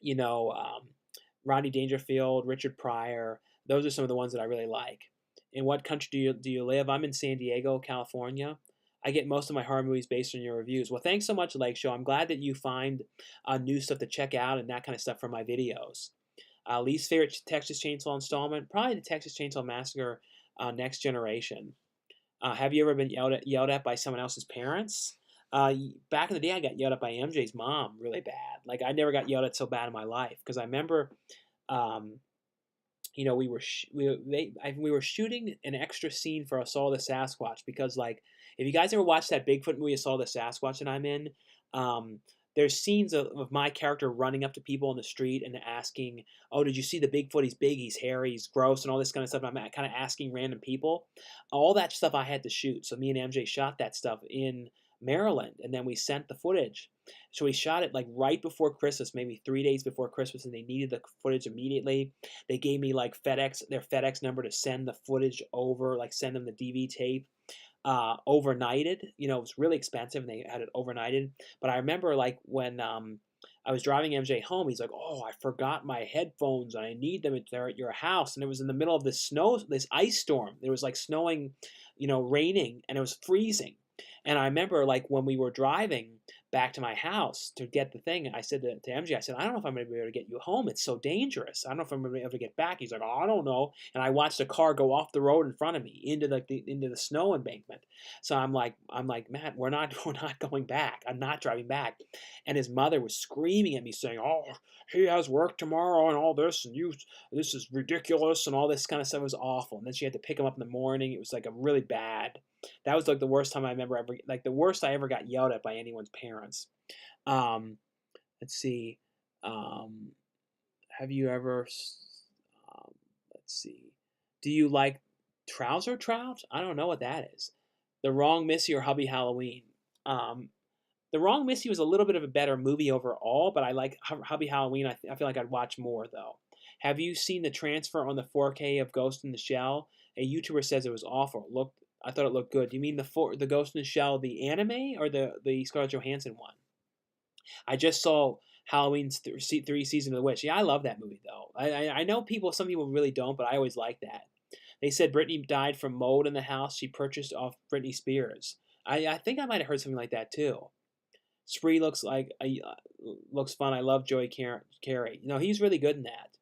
you know, um, Rodney Dangerfield, Richard Pryor. Those are some of the ones that I really like. In what country do you live? I'm in San Diego, California. I get most of my horror movies based on your reviews. Well, thanks so much, Lake Show. I'm glad that you find new stuff to check out and that kind of stuff from my videos. Least favorite Texas Chainsaw installment? Probably the Texas Chainsaw Massacre Next Generation. Have you ever been yelled at by someone else's parents? Back in the day, I got yelled at by MJ's mom really bad. Like I never got yelled at so bad in my life because I remember, um, we were shooting an extra scene for Assault of the Sasquatch because like if you guys ever watched that Bigfoot movie Assault of the Sasquatch that I'm in, um, there's scenes of my character running up to people in the street and asking, "Oh, did you see the Bigfoot? He's big, he's hairy, he's gross," and all this kind of stuff. I'm kind of asking random people. All that stuff I had to shoot. So me and MJ shot that stuff in Maryland, and then we sent the footage. So we shot it like right before Christmas, maybe 3 days before Christmas, and they needed the footage immediately. They gave me like their FedEx number to send the footage over, like send them the DV tape overnighted. It was really expensive, and they had it overnighted. But I remember like when I was driving MJ home, he's like, "Oh, I forgot my headphones, and I need them. They're at your house." And it was in the middle of this ice storm. It was like snowing, raining, and it was freezing. And I remember like when we were driving back to my house to get the thing. I said to MJ, I said, I don't know if I'm going to be able to get you home. It's so dangerous. I don't know if I'm going to be able to get back. He's like, oh, I don't know. And I watched a car go off the road in front of me into the snow embankment. So I'm like, Matt, we're not going back. I'm not driving back. And his mother was screaming at me, saying, oh, he has work tomorrow and all this, and this is ridiculous, and all this kind of stuff. It was awful. And then she had to pick him up in the morning. It was like a really bad. That was like the worst time I remember ever, like the worst I ever got yelled at by anyone's parents. Um, let's see. Um, have you ever? Let's see. Do you like Trouser Trout? I don't know what that is. The Wrong Missy or Hubby Halloween. Um, the Wrong Missy was a little bit of a better movie overall, but I like Hubby Halloween. I feel like I'd watch more though. Have you seen the transfer on the 4K of Ghost in the Shell? A YouTuber says it was awful. I thought it looked good. Do you mean the Ghost in the Shell, the anime, or the Scarlett Johansson one? I just saw Halloween's three Season of the Witch. Yeah, I love that movie though. I know some people really don't, but I always like that. They said Britney died from mold in the house she purchased off Britney Spears. I think I might have heard something like that too. Spree looks fun. I love Joey Carey. He's really good in that.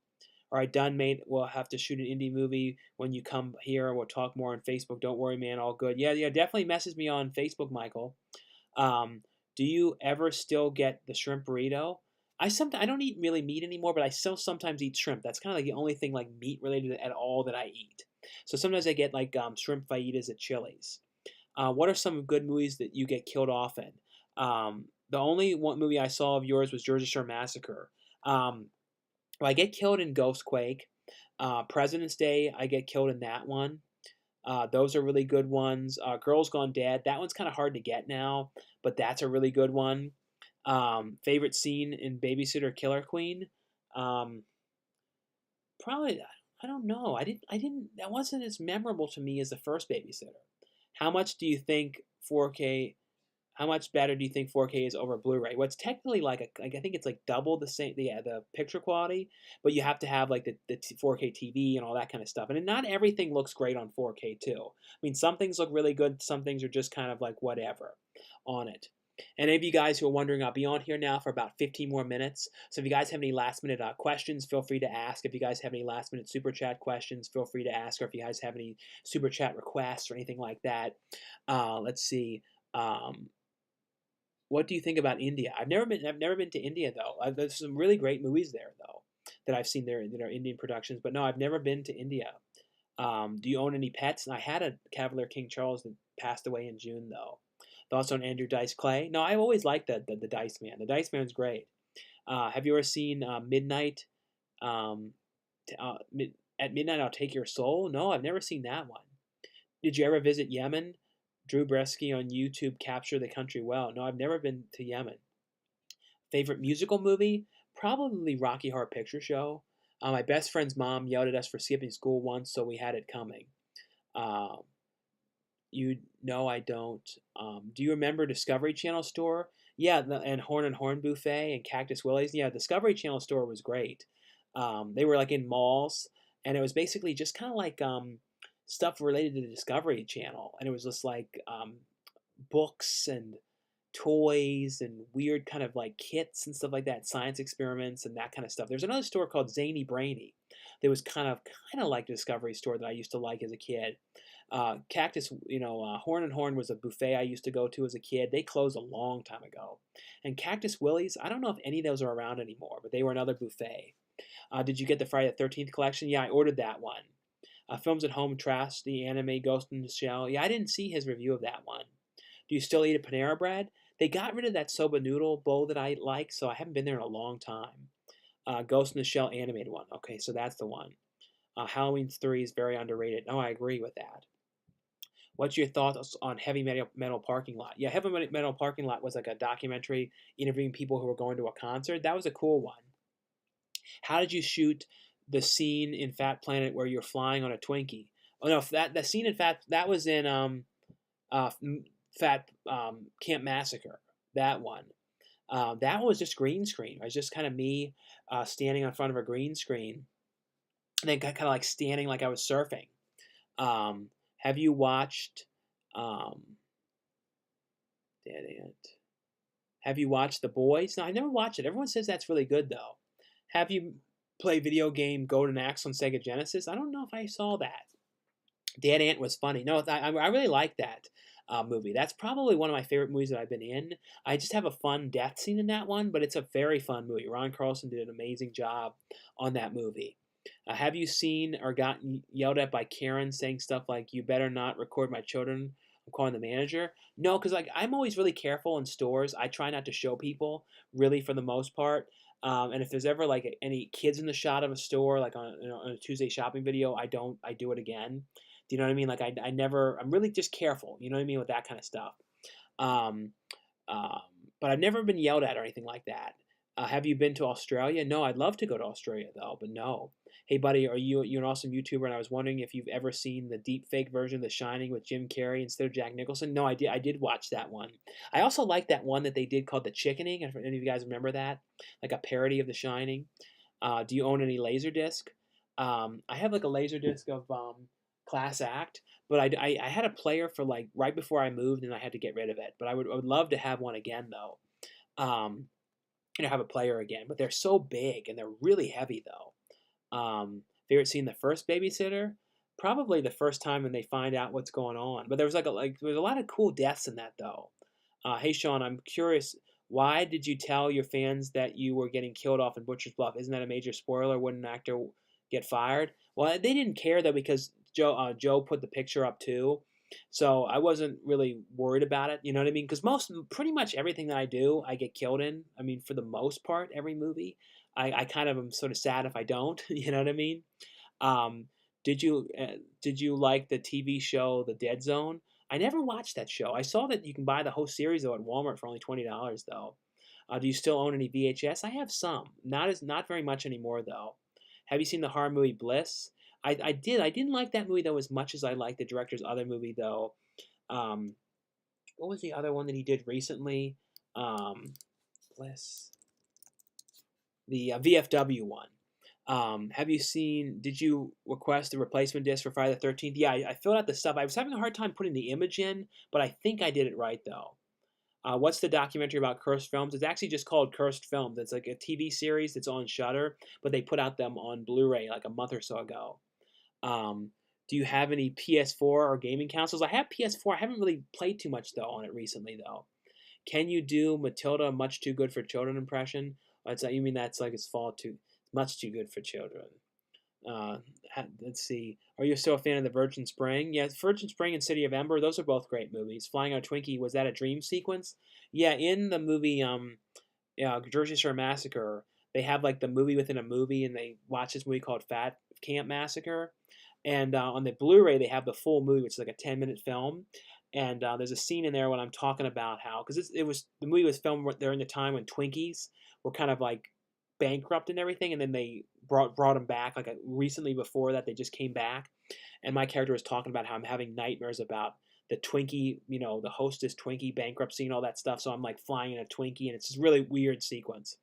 All right, done, mate. We'll have to shoot an indie movie when you come here. We'll talk more on Facebook. Don't worry, man. All good. Yeah. Definitely message me on Facebook, Michael. Do you ever still get the shrimp burrito? I don't eat really meat anymore, but I still sometimes eat shrimp. That's kind of like the only thing like meat related at all that I eat. So sometimes I get like shrimp fajitas at Chili's. What are some good movies that you get killed off in? The only one movie I saw of yours was Jersey Shore Massacre. I get killed in Ghostquake. President's Day, I get killed in that one. Those are really good ones. Girls Gone Dead, that one's kind of hard to get now, but that's a really good one. Favorite scene in Babysitter Killer Queen? Probably, I don't know. That wasn't as memorable to me as the first Babysitter. How much do you think 4K How much better do you think 4K is over Blu-ray? Well, it's technically I think it's like double the same the picture quality, but you have to have like the 4K TV and all that kind of stuff. And not everything looks great on 4K too. I mean, some things look really good, some things are just kind of like whatever on it. And any of you guys who are wondering, I'll be on here now for about 15 more minutes. So if you guys have any last minute questions, feel free to ask. If you guys have any last minute super chat questions, feel free to ask. Or if you guys have any super chat requests or anything like that, let's see. What do you think about India? I've never been to India though. There's some really great movies there though that I've seen there that are Indian productions. But no, I've never been to India. Do you own any pets? And I had a Cavalier King Charles that passed away in June though. Thoughts on Andrew Dice Clay? No, I've always liked the Dice Man. The Dice Man's great. Have you ever seen Midnight? At Midnight I'll Take Your Soul? No, I've never seen that one. Did you ever visit Yemen? Drew Bresky on YouTube capture the country well. No, I've never been to Yemen. Favorite musical movie? Probably Rocky Horror Picture Show. My best friend's mom yelled at us for skipping school once, so we had it coming. I don't. Do you remember Discovery Channel store? Yeah, and Horn Buffet and Cactus Willie's. Yeah, Discovery Channel store was great. They were like in malls, and it was basically just kind of like stuff related to the Discovery Channel, and it was just like books and toys and weird kind of like kits and stuff like that, science experiments and that kind of stuff. There's another store called Zany Brainy that was kind of like the Discovery store that I used to like as a kid. Cactus, Horn and Horn was a buffet I used to go to as a kid. They closed a long time ago. And Cactus Willie's, I don't know if any of those are around anymore, but they were another buffet. Did you get the Friday the 13th collection? Yeah, I ordered that one. Films at Home Trash, the anime Ghost in the Shell. Yeah, I didn't see his review of that one. Do you still eat a Panera Bread? They got rid of that soba noodle bowl that I like, so I haven't been there in a long time. Ghost in the Shell animated one. Okay, so that's the one. Halloween 3 is very underrated. No, I agree with that. What's your thoughts on Heavy Metal Parking Lot? Yeah, Heavy Metal Parking Lot was like a documentary interviewing people who were going to a concert. That was a cool one. How did you shoot the scene in Fat Planet where you're flying on a Twinkie? Oh no, the scene in Fat that was in Fat Camp Massacre. That one. That was just green screen. It was just kind of me standing in front of a green screen, and then kind of like standing like I was surfing. Have you watched? Have Have you watched The Boys? No, I never watched it. Everyone says that's really good though. Have you played video game Golden Axe on Sega Genesis? I don't know if I saw that. Dead Ant was funny. No, I really like that movie. That's probably one of my favorite movies that I've been in. I just have a fun death scene in that one, but it's a very fun movie. Ron Carlson did an amazing job on that movie. Have you seen or gotten yelled at by Karen saying stuff like "You better not record my children"? I'm calling the manager. No, because like I'm always really careful in stores. I try not to show people really for the most part. And if there's ever like any kids in the shot of a store, like on a Tuesday shopping video, I do it again. Do you know what I mean? Like I never, I'm really just careful. You know what I mean with that kind of stuff. Um, um, but I've never been yelled at or anything like that. Have you been to Australia? No, I'd love to go to Australia though, but no. Hey buddy, you're an awesome YouTuber, and I was wondering if you've ever seen the deep fake version of The Shining with Jim Carrey instead of Jack Nicholson. No, I did watch that one. I also like that one that they did called The Chickening. If any of you guys remember that, like a parody of The Shining. Do you own any Laserdisc? I have like a Laserdisc of Class Act, but I had a player for like right before I moved, and I had to get rid of it. But I would love to have one again though. Um, have a player again. But they're so big and they're really heavy though. Favorite scene, the first babysitter, probably the first time when they find out what's going on. But there was there was a lot of cool deaths in that though. Hey Sean, I'm curious. Why did you tell your fans that you were getting killed off in Butcher's Bluff? Isn't that a major spoiler? Wouldn't an actor get fired? Well, they didn't care though because Joe put the picture up too, so I wasn't really worried about it. You know what I mean? Because pretty much everything that I do, I get killed in. I mean, for the most part, every movie, I kind of am sort of sad if I don't. You know what I mean? Um, did you like the TV show The Dead Zone? I never watched that show. I saw that you can buy the whole series though at Walmart for only $20 though. Do you still own any VHS? I have some. Not very much anymore though. Have you seen the horror movie Bliss? I did. I didn't like that movie though as much as I liked the director's other movie though. Um, what was the other one that he did recently? Bliss, the VFW one. Have you seen? Did you request a replacement disc for Friday the 13th? Yeah, I filled out the stuff. I was having a hard time putting the image in, but I think I did it right though. What's the documentary about cursed films? It's actually just called Cursed Films. It's like a TV series that's on Shudder, but they put out them on Blu-ray like a month or so ago. Um, do you have any PS4 or gaming consoles? I have PS4. I haven't really played too much though on it recently though. Can you do Matilda much too good for children impression? It's you mean that's like it's fall too much too good for children? Uh, let's see. Are you still a fan of the Virgin Spring? Yes, Virgin Spring and City of Ember. Those are both great movies. Flying on a Twinkie, was that a dream sequence? Yeah, in the movie yeah, Jersey Shore Massacre, they have like the movie within a movie, and they watch this movie called Fat Camp Massacre. And on the Blu-ray, they have the full movie, which is like a 10-minute film. And there's a scene in there when I'm talking about how, because it was the movie was filmed during the time when Twinkies were kind of like bankrupt and everything, and then they brought them back like recently before that they just came back, and my character was talking about how I'm having nightmares about the Twinkie, the hostess Twinkie bankruptcy and all that stuff. So I'm like flying in a Twinkie, and it's this really weird sequence.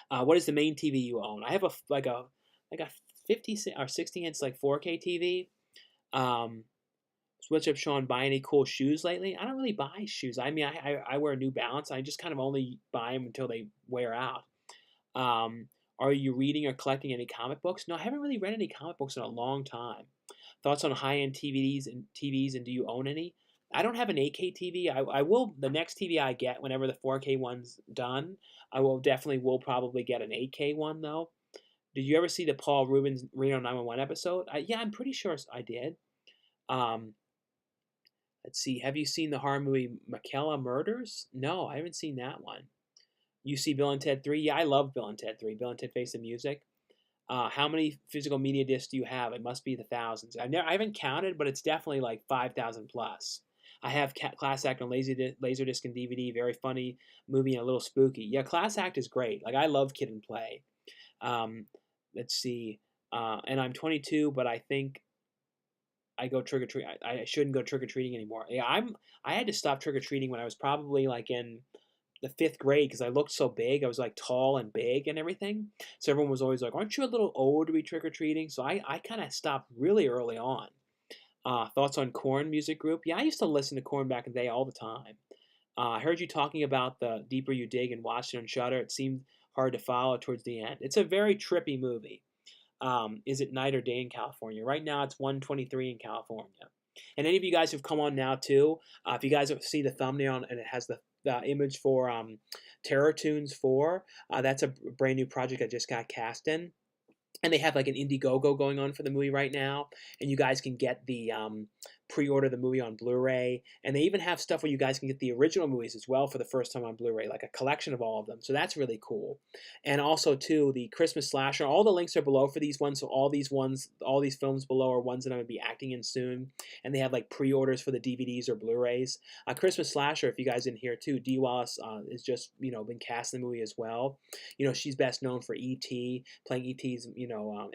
What is the main TV you own? I have a 50 or 60 inch like 4K TV. Um, What's up, Sean? Buy any cool shoes lately? I don't really buy shoes. I mean, I wear New Balance. I just kind of only buy them until they wear out. Um, are you reading or collecting any comic books? No, I haven't really read any comic books in a long time. Thoughts on high-end TVs, and do you own any? I don't have an 8K TV. I will the next TV I get whenever the 4K one's done. I will probably get an 8K one though. Did you ever see the Paul Rubens Reno 911 episode? Yeah, I'm pretty sure I did. Um, let's see. Have you seen the horror movie McKella Murders? No, I haven't seen that one. You see Bill and Ted 3? Yeah, I love Bill and Ted 3. Bill and Ted Face the Music. How many physical media discs do you have? It must be the thousands. I haven't counted, but it's definitely like 5,000 plus. I have Class Act on Laserdisc and DVD. Very funny movie and a little spooky. Yeah, Class Act is great. Like I love Kid and Play. Um, let's see. And I'm 22, but I think I go trick or treat. I shouldn't go trick or treating anymore. Yeah, I had to stop trick or treating when I was probably like in the fifth grade because I looked so big. I was like tall and big and everything. So everyone was always like, "Aren't you a little old to be trick or treating?" So I kind of stopped really early on. Thoughts on Korn music group? Yeah, I used to listen to Korn back in the day all the time. I heard you talking about the deeper you dig and watched it on Shutter. It seemed hard to follow towards the end. It's a very trippy movie. Is it night or day in California? Right now, it's 1:23 in California. And any of you guys who've come on now too, if you guys see the thumbnail and it has the image for Terror Tunes 4, that's a brand new project I just got cast in. And they have like an Indiegogo going on for the movie right now, and you guys can get the pre-order the movie on Blu-ray, and they even have stuff where you guys can get the original movies as well for the first time on Blu-ray, like a collection of all of them. So that's really cool. And also too, the Christmas slasher. All the links are below for these ones. So all these films below are ones that I'm gonna be acting in soon, and they have like pre-orders for the DVDs or Blu-rays. Christmas slasher. If you guys didn't hear too, Dee Wallace is just been cast in the movie as well. She's best known for E.T. playing E.T.'s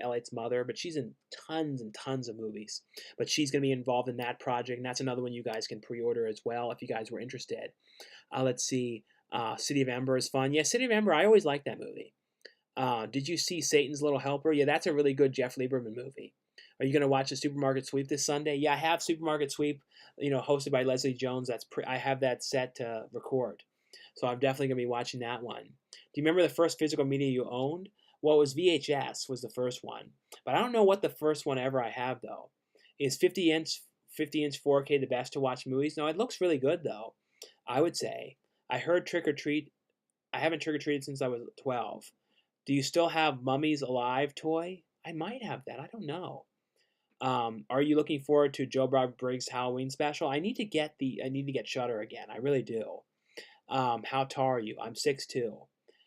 Elliot's mother, but she's in tons and tons of movies. But she's going to be involved in that project, and that's another one you guys can pre-order as well if you guys were interested. Let's see. City of Ember is fun. Yeah, City of Ember, I always liked that movie. Did you see Satan's Little Helper? Yeah, that's a really good Jeff Lieberman movie. Are you going to watch the Supermarket Sweep this Sunday? Yeah, I have Supermarket Sweep, hosted by Leslie Jones. I have that set to record. So I'm definitely going to be watching that one. Do you remember the first physical media you owned? Well, it was VHS was the first one. But I don't know what the first one ever I have, though. Is 50-inch 4K the best to watch movies? No, it looks really good, though, I would say. I heard Trick or Treat. I haven't trick-or-treated since I was 12. Do you still have Mummies Alive toy? I might have that. I don't know. Are you looking forward to Joe Bob Briggs' Halloween special? I need to get Shutter again. I really do. How tall are you? I'm 6'2".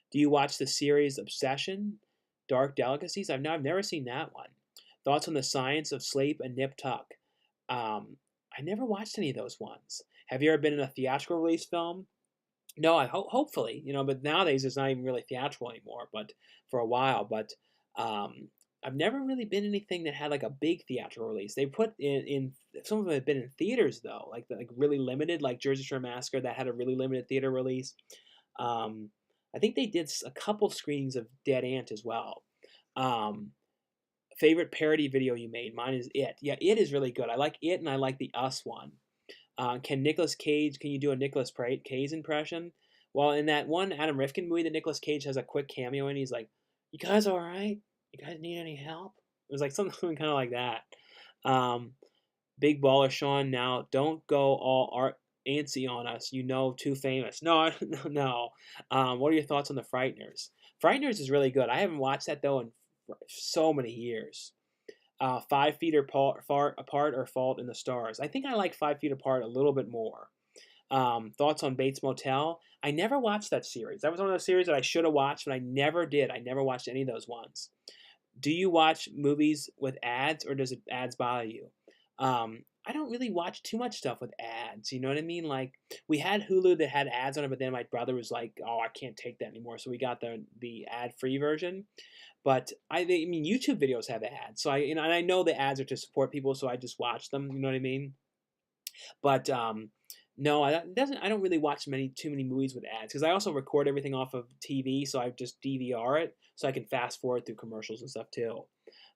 Do you watch the series Obsession? Dark Delicacies? I've never seen that one. Thoughts on the science of sleep and nip tuck? I never watched any of those ones. Have you ever been in a theatrical release film? No, hopefully, but nowadays it's not even really theatrical anymore, but for a while. But I've never really been in anything that had like a big theatrical release. They put in some of them have been in theaters though, like really limited, like Jersey Shore Massacre that had a really limited theater release. I think they did a couple screenings of Dead Ant as well. Favorite parody video you made? Mine is It. Yeah, It is really good. I like It, and I like the Us one. Can you do a Nicolas Cage impression? Well, in that one Adam Rifkin movie that Nicolas Cage has a quick cameo in, he's like, "You guys all right? You guys need any help?" It was like something kind of like that. Big baller Sean, now don't go all antsy on us. Too famous. No, no. What are your thoughts on the Frighteners? Frighteners is really good. I haven't watched that though in so many years. 5 feet apart or Fault in the Stars. I think I like 5 feet apart a little bit more. Thoughts on Bates Motel? I never watched that series. That was one of those series that I should have watched, but I never did. I never watched any of those ones. Do you watch movies with ads, or does ads bother you? I don't really watch too much stuff with ads. You know what I mean? Like we had Hulu that had ads on it, but then my brother was like, "Oh, I can't take that anymore," so we got the ad free version. But I mean, YouTube videos have ads, so and I know the ads are to support people, so I just watch them. You know what I mean? But no, I don't really watch too many movies with ads because I also record everything off of TV, so I just DVR it so I can fast forward through commercials and stuff too.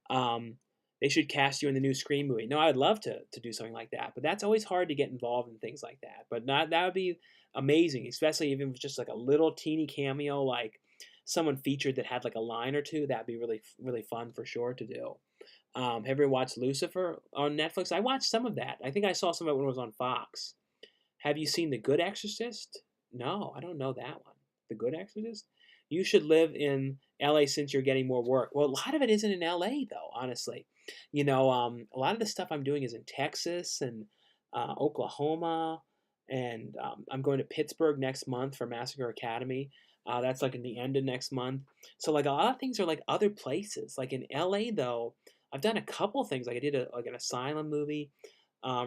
They should cast you in the new Scream movie. No, I'd love to do something like that, but that's always hard to get involved in things like that. But that would be amazing, especially if it was just like a little teeny cameo, like someone featured that had like a line or two. That'd be really really fun for sure to do. Have you ever watched Lucifer on Netflix? I watched some of that. I think I saw some of it when it was on Fox. Have you seen The Good Exorcist? No, I don't know that one. The Good Exorcist? You should live in LA since you're getting more work. Well, a lot of it isn't in LA though, honestly. A lot of the stuff I'm doing is in Texas and Oklahoma, and I'm going to Pittsburgh next month for Massacre Academy. That's like in the end of next month. So like a lot of things are like other places. Like in LA though, I've done a couple things. Like I did an asylum movie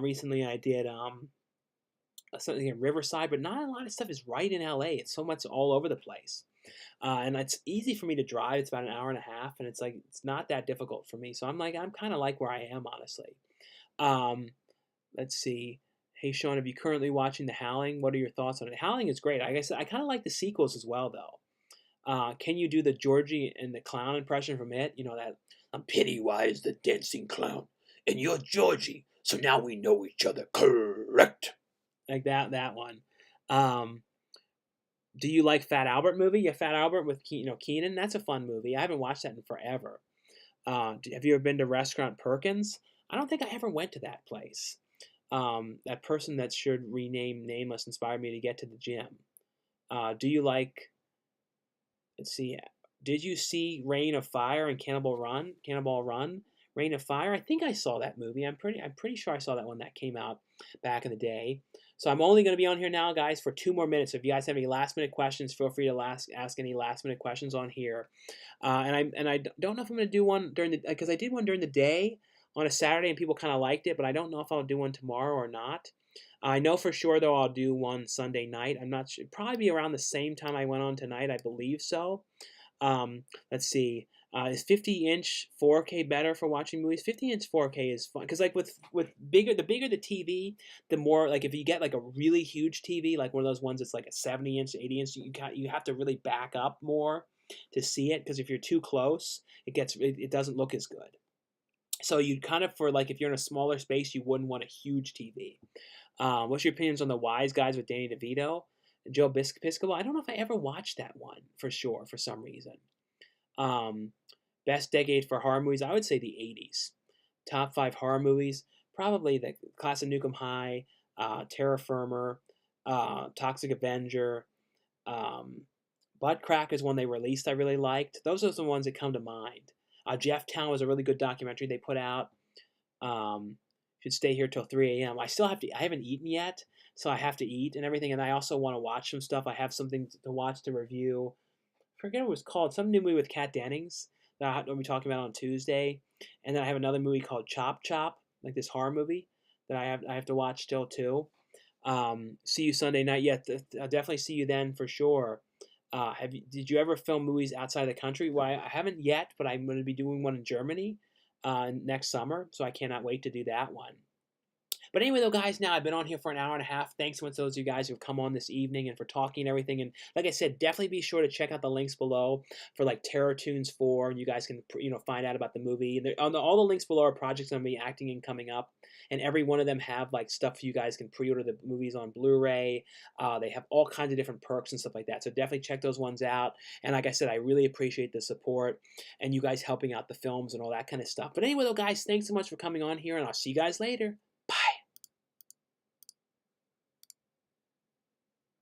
recently. I did something in Riverside, but not a lot of stuff is right in LA. It's so much all over the place. And it's easy for me to drive. It's about an hour and a half, and it's not that difficult for me. So I'm kind of like where I am, honestly. Let's see. Hey, Sean, are you currently watching The Howling? What are your thoughts on it? Howling is great. Like I said, I kind of like the sequels as well, though. Can you do the Georgie and the clown impression from it? That I'm Pennywise the dancing clown, and you're Georgie, so now we know each other. Correct. Like that one. Um, do you like Fat Albert movie? Yeah, Fat Albert with Keenan. That's a fun movie. I haven't watched that in forever. Have you ever been to Restaurant Perkins? I don't think I ever went to that place. That person that should rename Nameless inspired me to get to the gym. Do you like? Let's see. Did you see Reign of Fire and Cannibal Run? Cannibal Run? Reign of Fire. I think I saw that movie. I'm pretty sure I saw that one that came out back in the day. So I'm only going to be on here now, guys, for 2 more minutes. So if you guys have any last minute questions, feel free to ask any last minute questions on here. And I don't know if I'm going to do one during the because I did one during the day on a Saturday and people kind of liked it, but I don't know if I'll do one tomorrow or not. I know for sure though I'll do one Sunday night. I'm not sure. Probably be around the same time I went on tonight. I believe so. Let's see. Is 50-inch 4K better for watching movies? 50-inch 4K is fun because like with bigger the TV, the more like if you get like a really huge TV, like one of those ones that's like a 70-inch, 80-inch, you have to really back up more to see it because if you're too close, it doesn't look as good. So you kind of for like if you're in a smaller space, you wouldn't want a huge TV. What's your opinions on the Wise Guys with Danny DeVito and Joe Piscopo? I don't know if I ever watched that one for sure for some reason. Um, Best decade for horror movies, I would say the 80s. Top 5 horror movies, probably the Class of Nukem High, Terra Firma, Toxic Avenger, um, Butt Crack is one they released I really liked. Those are the ones that come to mind. Jeff Town was a really good documentary they put out. Um, should stay here till 3 a.m. I still have to. I haven't eaten yet, so I have to eat and everything. And I also want to watch some stuff. I have something to watch to review. I forget what it was called. Some new movie with Kat Dennings that I'll be talking about on Tuesday. And then I have another movie called Chop Chop, like this horror movie that I have to watch still too. See you Sunday night. Yeah, I'll definitely see you then for sure. Did you ever film movies outside the country? Well, I haven't yet, but I'm going to be doing one in Germany next summer, so I cannot wait to do that one. But anyway, though, guys, now I've been on here for an hour and a half. Thanks to those of you guys who've come on this evening and for talking and everything. And like I said, definitely be sure to check out the links below for like Terror Tunes 4, and you guys can find out about the movie. And all the links below are projects I'm going to be acting in coming up, and every one of them have like stuff you guys can pre-order the movies on Blu-ray. They have all kinds of different perks and stuff like that. So definitely check those ones out. And like I said, I really appreciate the support and you guys helping out the films and all that kind of stuff. But anyway, though, guys, thanks so much for coming on here, and I'll see you guys later.